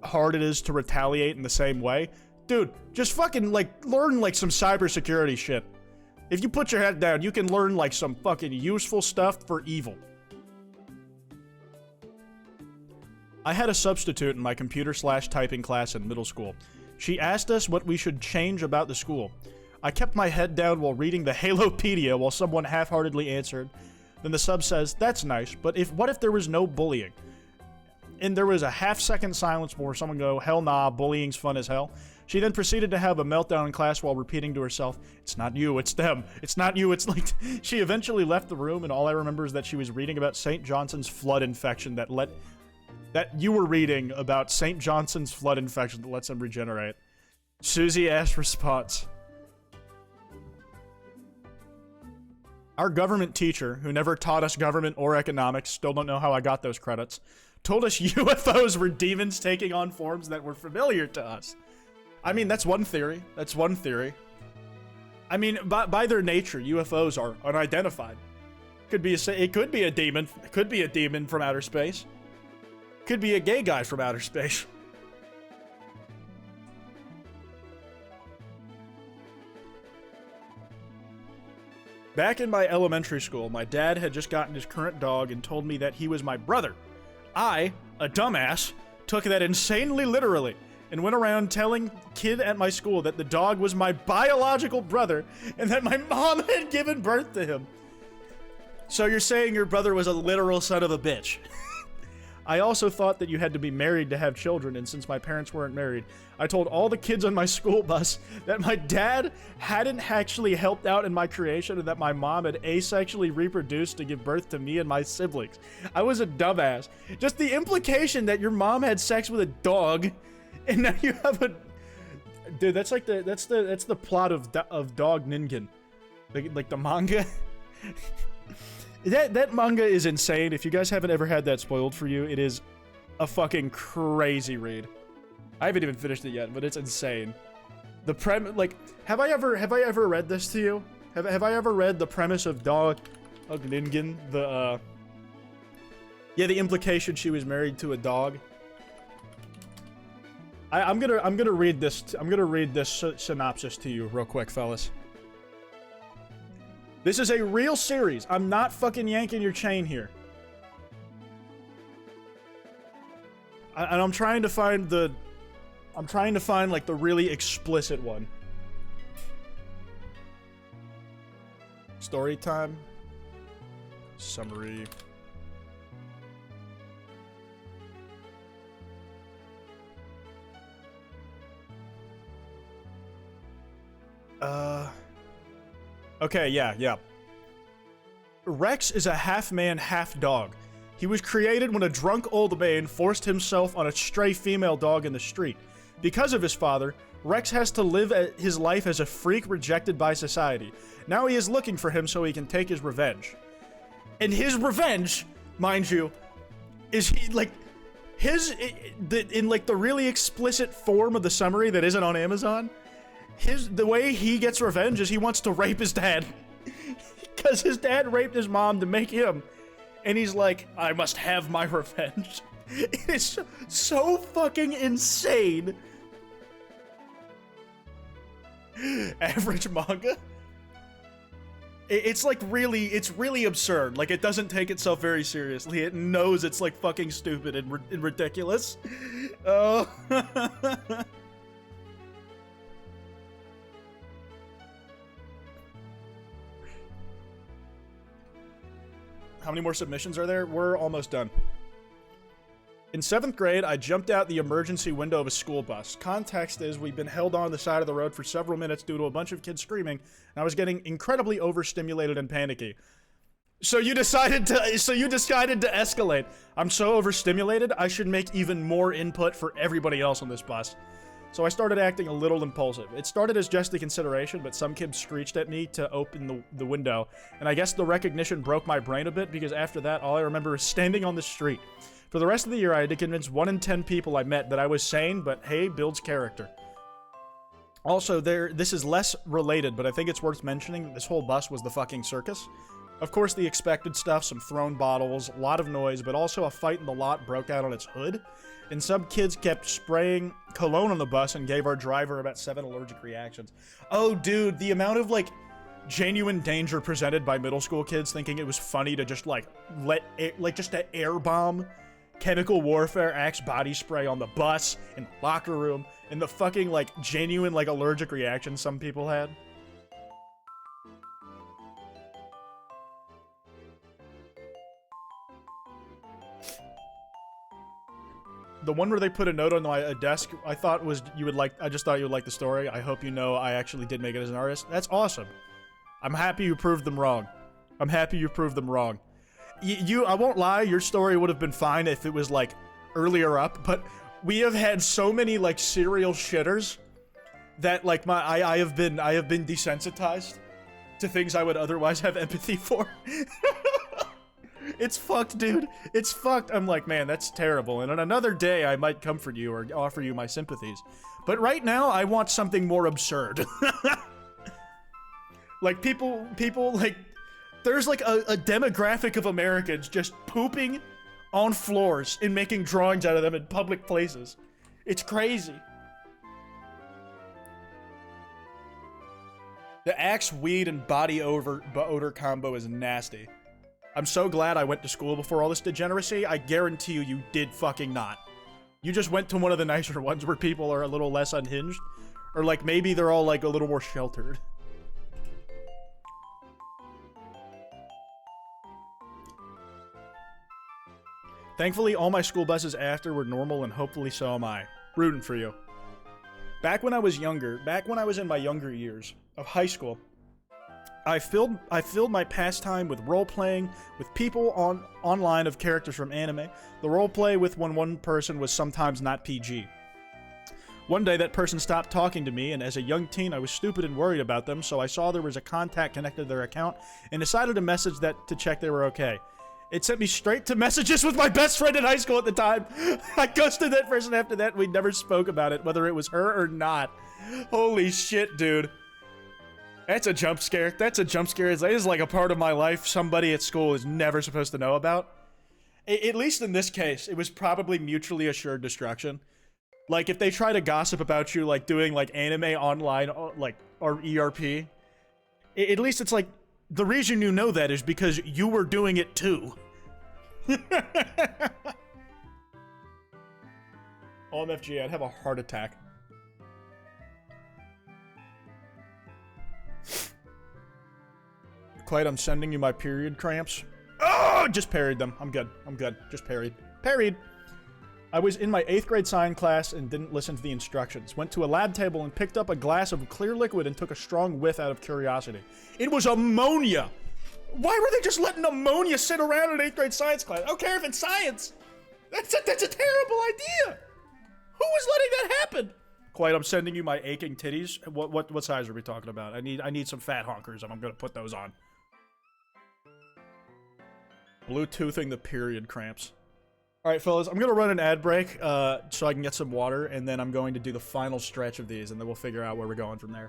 hard it is to retaliate in the same way. Dude, just fucking learn some cybersecurity shit. If you put your head down, you can learn some fucking useful stuff for evil. I had a substitute in my computer/typing class in middle school. She asked us what we should change about the school. I kept my head down while reading the Halopedia while someone half-heartedly answered. Then the sub says, that's nice, but what if there was no bullying? And there was a half-second silence before someone go, hell nah, bullying's fun as hell. She then proceeded to have a meltdown in class while repeating to herself, it's not you, it's them. It's not you, it's like... She eventually left the room, and all I remember is that she was reading about St. Johnson's flood infection that you were reading about St. Johnson's flood infection that lets them regenerate. Susie asked response. Our government teacher, who never taught us government or economics, still don't know how I got those credits, told us UFOs were demons taking on forms that were familiar to us. I mean, that's one theory. That's one theory. I mean, by their nature, UFOs are unidentified. It could be a demon. It could be a demon from outer space. Could be a gay guy from outer space. Back in my elementary school, my dad had just gotten his current dog and told me that he was my brother. I, a dumbass, took that insanely literally and went around telling kid at my school that the dog was my biological brother and that my mom had given birth to him. So you're saying your brother was a literal son of a bitch. I also thought that you had to be married to have children, and since my parents weren't married, I told all the kids on my school bus that my dad hadn't actually helped out in my creation and that my mom had asexually reproduced to give birth to me and my siblings. I was a dumbass. Just the implication that your mom had sex with a dog, and now you have a... Dude, that's like that's the plot of Dog Ningen. Like the manga. That manga is insane. If you guys haven't ever had that spoiled for you, it is a fucking crazy read. I haven't even finished it yet, but it's insane. The have I ever read this to you? Have I ever read the premise of Dog Ningen? The implication she was married to a dog. I'm gonna read this. I'm gonna read this synopsis to you real quick, fellas. This is a real series. I'm not fucking yanking your chain here. And I'm trying to find like the really explicit one. Story time. Summary. Okay, yeah. Rex is a half-man, half-dog. He was created when a drunk old man forced himself on a stray female dog in the street. Because of his father, Rex has to live his life as a freak rejected by society. Now he is looking for him so he can take his revenge. And his revenge, mind you, is in the really explicit form of the summary that isn't on Amazon. The way he gets revenge is he wants to rape his dad. Because his dad raped his mom to make him. and he's like, I must have my revenge. It is so fucking insane. Average manga? It's like it's really absurd. Like, it doesn't take itself very seriously. It knows it's like fucking stupid and ridiculous. Oh. How many more submissions are there? We're almost done. In 7th grade, I jumped out the emergency window of a school bus. Context is we've been held on the side of the road for several minutes due to a bunch of kids screaming, and I was getting incredibly overstimulated and panicky. So you decided to escalate. I'm so overstimulated, I should make even more input for everybody else on this bus. So I started acting a little impulsive. It started as just a consideration, but some kids screeched at me to open the window, and I guess the recognition broke my brain a bit because after that, all I remember is standing on the street. For the rest of the year, I had to convince 1 in 10 people I met that I was sane, but hey, builds character. Also, this is less related, but I think it's worth mentioning that this whole bus was the fucking circus. Of course, the expected stuff, some thrown bottles, a lot of noise, but also a fight in the lot broke out on its hood. And some kids kept spraying cologne on the bus and gave our driver about 7 allergic reactions. Oh, dude, the amount of, like, genuine danger presented by middle school kids thinking it was funny to just, like, just to air bomb chemical warfare Axe body spray on the bus, in the locker room, and the fucking, like, genuine, like, allergic reactions some people had. The one where they put a note on my desk, I just thought you would like the story. I hope you know I actually did make it as an artist. That's awesome. I'm happy you proved them wrong. I'm happy you proved them wrong. I won't lie, your story would have been fine if it was, like, earlier up, but we have had so many, like, serial shitters that, like, I have been desensitized to things I would otherwise have empathy for. It's fucked, dude. It's fucked. I'm like, man, that's terrible. And on another day, I might comfort you or offer you my sympathies. But right now, I want something more absurd. Like, people, like, there's like a demographic of Americans just pooping on floors and making drawings out of them in public places. It's crazy. The Axe, weed, and body odor combo is nasty. I'm so glad I went to school before all this degeneracy. I guarantee you did fucking not. You just went to one of the nicer ones where people are a little less unhinged. Or, like, maybe they're all, like, a little more sheltered. Thankfully, all my school buses after were normal, and hopefully so am I. Rooting for you. Back when I was in my younger years of high school, I filled my pastime with role-playing with people online of characters from anime. The role-play with one person was sometimes not PG. One day, that person stopped talking to me, and as a young teen, I was stupid and worried about them, so I saw there was a contact connected to their account, and decided to message that to check they were okay. It sent me straight to messages with my best friend in high school at the time. I ghosted that person after that, we never spoke about it, whether it was her or not. Holy shit, dude. That's a jump scare. That's a jump scare. It is like a part of my life somebody at school is never supposed to know about. At least in this case, it was probably mutually assured destruction. Like, if they try to gossip about you, like, doing, like, anime online, like, or ERP, at least it's like, the reason you know that is because you were doing it too. OMFG, I'd have a heart attack. Kwite, I'm sending you my period cramps. Oh, just parried them. I'm good. I'm good. Just parried. Parried. I was in my 8th grade science class and didn't listen to the instructions. Went to a lab table and picked up a glass of clear liquid and took a strong whiff out of curiosity. It was ammonia! Why were they just letting ammonia sit around in 8th grade science class? I don't care if it's science! That's a terrible idea! Who was letting that happen? Kwite, I'm sending you my aching titties. What size are we talking about? I need some fat honkers and I'm gonna put those on. Bluetoothing the period cramps. Alright, fellas, I'm gonna run an ad break so I can get some water, and then I'm going to do the final stretch of these, and then we'll figure out where we're going from there.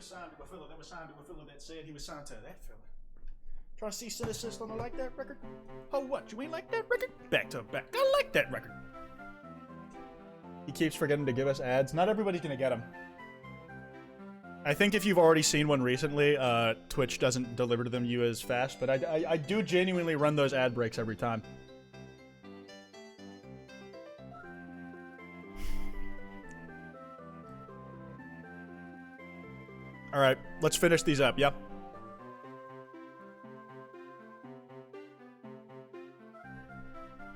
was signed to a fella that was signed to a fella that said he was signed to that fella. Try to see Cynicist on the Like That record? Oh, what? You ain't like that record? Back to back. I like that record. He keeps forgetting to give us ads. Not everybody's gonna get them. I think if you've already seen one recently, Twitch doesn't deliver to them you as fast, but I do genuinely run those ad breaks every time. Alright, let's finish these up, yep.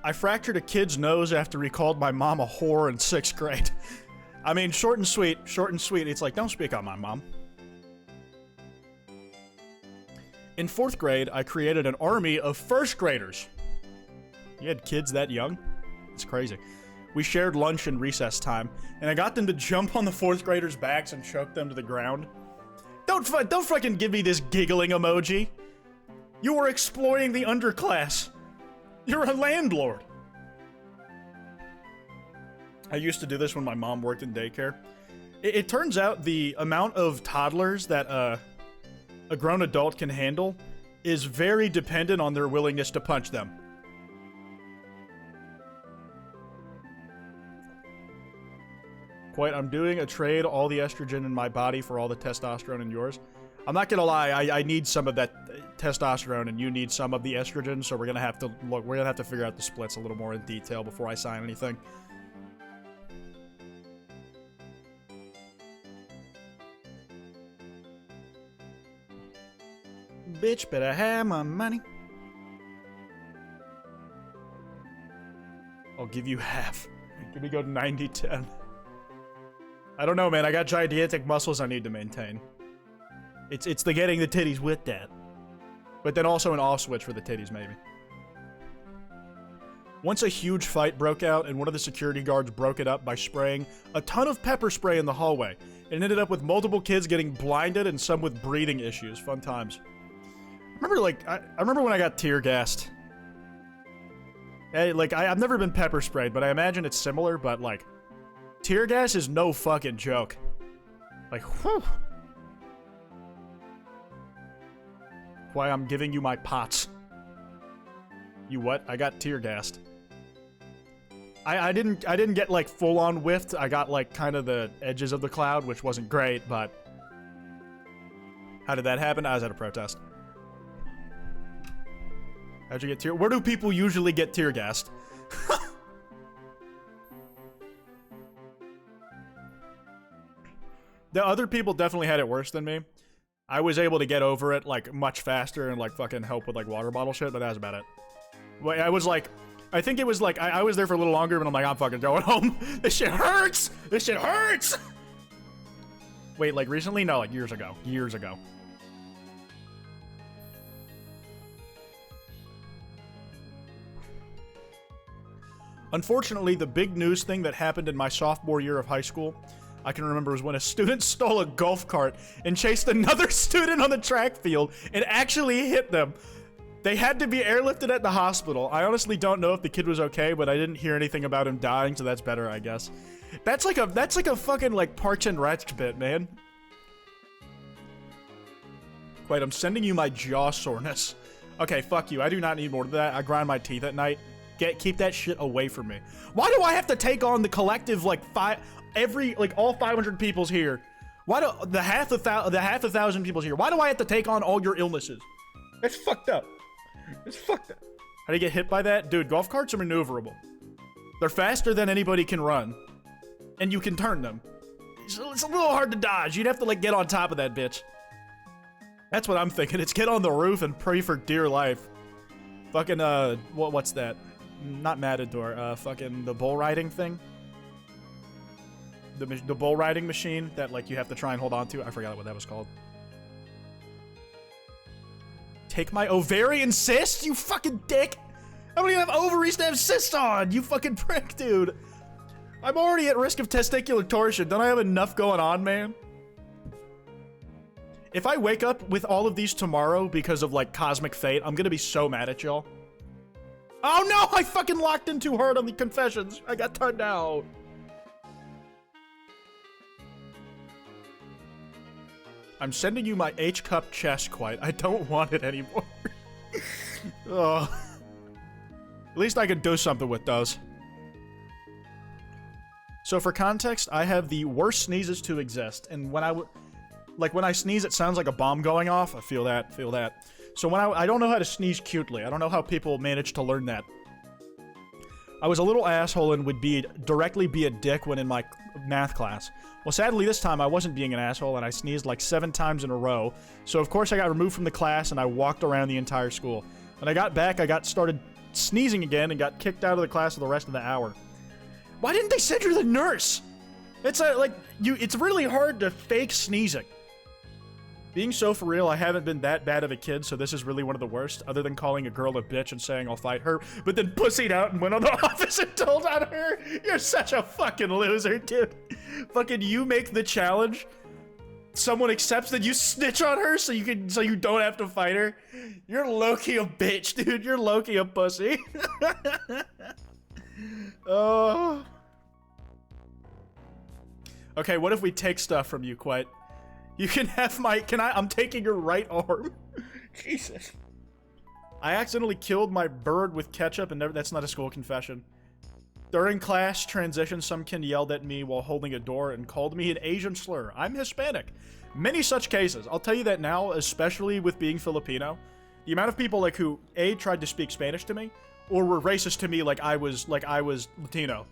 I fractured a kid's nose after he called my mom a whore in 6th grade. I mean, short and sweet, it's like, don't speak on my mom. In 4th grade, I created an army of 1st graders. You had kids that young? It's crazy. We shared lunch and recess time, and I got them to jump on the 4th graders' backs and choke them to the ground. Don't fucking give me this giggling emoji. You were exploiting the underclass. You're a landlord. I used to do this when my mom worked in daycare. It turns out the amount of toddlers that a grown adult can handle is very dependent on their willingness to punch them. Quite, I'm doing a trade, all the estrogen in my body for all the testosterone in yours. I'm not gonna lie, I need some of that testosterone and you need some of the estrogen, so we're gonna have to look, we're gonna have to figure out the splits a little more in detail before I sign anything. Bitch, better have my money. I'll give you half. Can we go 90-10? I don't know, man. I got gigantic muscles I need to maintain. It's the getting the titties with that. But then also an off switch for the titties, maybe. Once a huge fight broke out, and one of the security guards broke it up by spraying a ton of pepper spray in the hallway. It ended up with multiple kids getting blinded and some with breathing issues. Fun times. Remember, like, I remember when I got tear gassed. Hey, like, I've never been pepper sprayed, but I imagine it's similar, but, like, tear gas is no fucking joke. Like, whew. Why I'm giving you my pots. You what? I got tear gassed. I didn't get, like, full-on whiffed. I got, like, kind of the edges of the cloud, which wasn't great, but... How did that happen? I was at a protest. How'd you get tear... Where do people usually get tear gassed? The other people definitely had it worse than me. I was able to get over it, like, much faster and, like, fucking help with, like, water bottle shit, but that was about it. Well, I was, like... I think it was, like, I was there for a little longer, but I'm like, I'm fucking going home. This shit hurts! This shit hurts! Wait, like, recently? No, like, years ago. Years ago. Unfortunately, the big news thing that happened in my sophomore year of high school, I can remember, was when a student stole a golf cart and chased another student on the track field and actually hit them. They had to be airlifted at the hospital. I honestly don't know if the kid was okay, but I didn't hear anything about him dying, so that's better, I guess. That's like a fucking, like, Parks and Rec bit, man. Wait, I'm sending you my jaw soreness. Okay, fuck you. I do not need more of that. I grind my teeth at night. Keep that shit away from me. Why do I have to take on the collective, like, all 500 people's here? Why do the half a thousand people's here? Why do I have to take on all your illnesses? That's fucked up. It's fucked up. How do you get hit by that? Dude, golf carts are maneuverable. They're faster than anybody can run. And you can turn them. It's a little hard to dodge. You'd have to, like, get on top of that bitch. That's what I'm thinking. It's get on the roof and pray for dear life. Fucking, what's that? Not Matador, fucking the bull riding thing? The bull riding machine that, like, you have to try and hold on to. I forgot what that was called. Take my ovarian cyst, you fucking dick! I don't even have ovaries to have cysts on, you fucking prick, dude! I'm already at risk of testicular torsion. Don't I have enough going on, man? If I wake up with all of these tomorrow because of, like, cosmic fate, I'm gonna be so mad at y'all. Oh no! I fucking locked in too hard on the confessions. I got turned out. I'm sending you my H-cup chest, Kwite. I don't want it anymore. Oh. At least I could do something with those. So for context, I have the worst sneezes to exist, and when I sneeze, it sounds like a bomb going off. I feel that, So when I don't know how to sneeze cutely. I don't know how people manage to learn that. I was a little asshole and would directly be a dick when in my math class. Well, sadly, this time I wasn't being an asshole and I sneezed like 7 times in a row. So of course I got removed from the class and I walked around the entire school. When I got back, I started sneezing again and got kicked out of the class for the rest of the hour. Why didn't they send you to the nurse? It's it's really hard to fake sneezing. Being so for real, I haven't been that bad of a kid, so this is really one of the worst, other than calling a girl a bitch and saying I'll fight her, but then pussied out and went on the office and told on her. You're such a fucking loser, dude. Fucking you make the challenge. Someone accepts that you snitch on her so you don't have to fight her. You're low-key a bitch, dude. You're low-key a pussy. Oh. Okay, what if we take stuff from you, Kwite? You can have I'm taking your right arm. Jesus. I accidentally killed my bird with ketchup and that's not a school confession. During class transition, some kid yelled at me while holding a door and called me an Asian slur. I'm Hispanic. Many such cases. I'll tell you that now, especially with being Filipino. The amount of people who A, tried to speak Spanish to me, or were racist to me like I was Latino.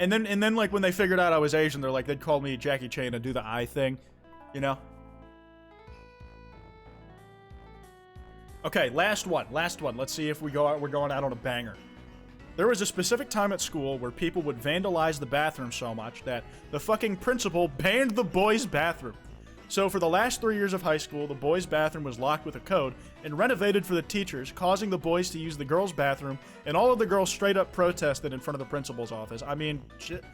And then when they figured out I was Asian, they'd call me Jackie Chan and do the eye thing, you know? Okay, last one. Let's see if we're going out on a banger. There was a specific time at school where people would vandalize the bathroom so much that the fucking principal banned the boys' bathroom. So for the last 3 years of high school, the boys' bathroom was locked with a code and renovated for the teachers, causing the boys to use the girls' bathroom, and all of the girls straight up protested in front of the principal's office. I mean, shit.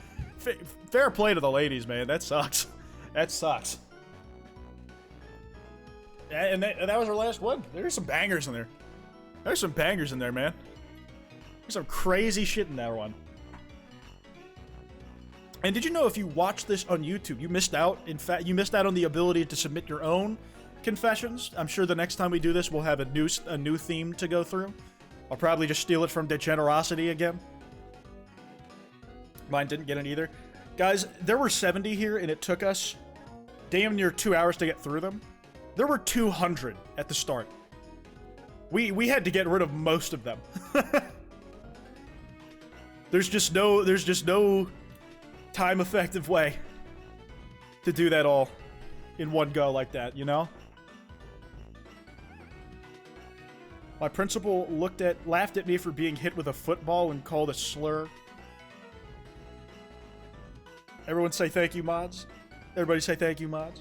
Fair play to the ladies, man. That sucks. That sucks. And that was our last one. There's some bangers in there. There's some bangers in there, man. There's some crazy shit in that one. And did you know if you watch this on YouTube, you missed out? In fact, you missed out on the ability to submit your own confessions. I'm sure the next time we do this, we'll have a new theme to go through. I'll probably just steal it from Degenerosity again. Mine didn't get it either. Guys, there were 70 here, and it took us damn near 2 hours to get through them. There were 200 at the start. We had to get rid of most of them. There's just no time-effective way to do that all in one go like that, you know? My principal laughed at me for being hit with a football and called a slur. Everyone say thank you, mods. Everybody say thank you, mods.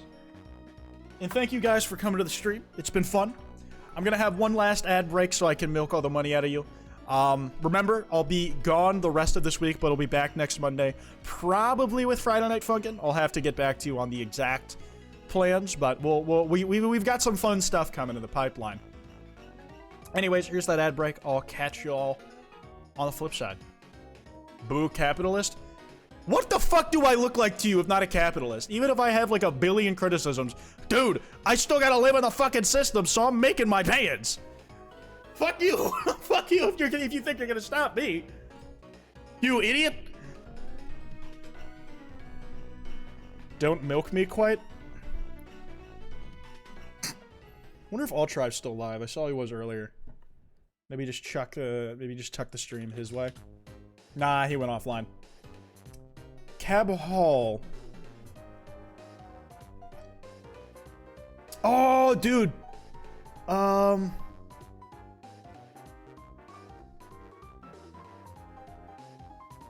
And thank you guys for coming to the stream. It's been fun. I'm gonna have one last ad break so I can milk all the money out of you. Remember, I'll be gone the rest of this week, but I'll be back next Monday. Probably with Friday Night Funkin'. I'll have to get back to you on the exact plans, but we've got some fun stuff coming in the pipeline. Anyways, here's that ad break. I'll catch y'all on the flip side. Boo, capitalist. What the fuck do I look like to you if not a capitalist? Even if I have like a billion criticisms. Dude, I still gotta live in the fucking system, so I'm making my bands. Fuck you. Fuck you if you think you're gonna stop me. You idiot. Don't milk me, Kwite. Wonder if Ultrive's still live. I saw he was earlier. Maybe just chuck the stream his way. Nah, he went offline. Cab Hall. Oh, dude. I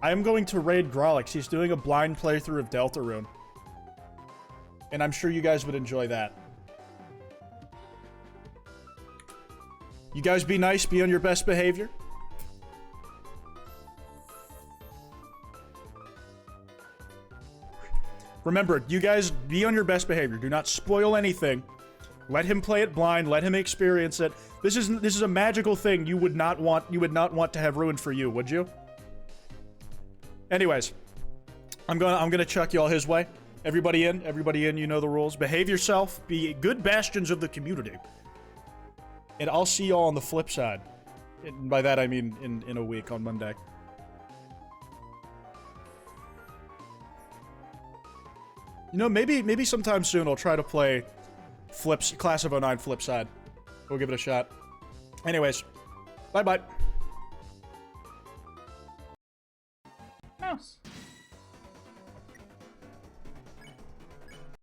am going to raid Grolix. He's doing a blind playthrough of Deltarune. And I'm sure you guys would enjoy that. You guys be nice, be on your best behavior. Remember, you guys be on your best behavior. Do not spoil anything. Let him play it blind. Let him experience it. This is a magical thing you would not want to have ruined for you, would you? Anyways, I'm gonna chuck y'all his way. Everybody in. Everybody in. You know the rules. Behave yourself. Be good bastions of the community. And I'll see y'all on the flip side. And by that, I mean in a week on Monday. You know, maybe sometime soon I'll try to play Class of '09 Flip Side. We'll give it a shot. Anyways, bye-bye.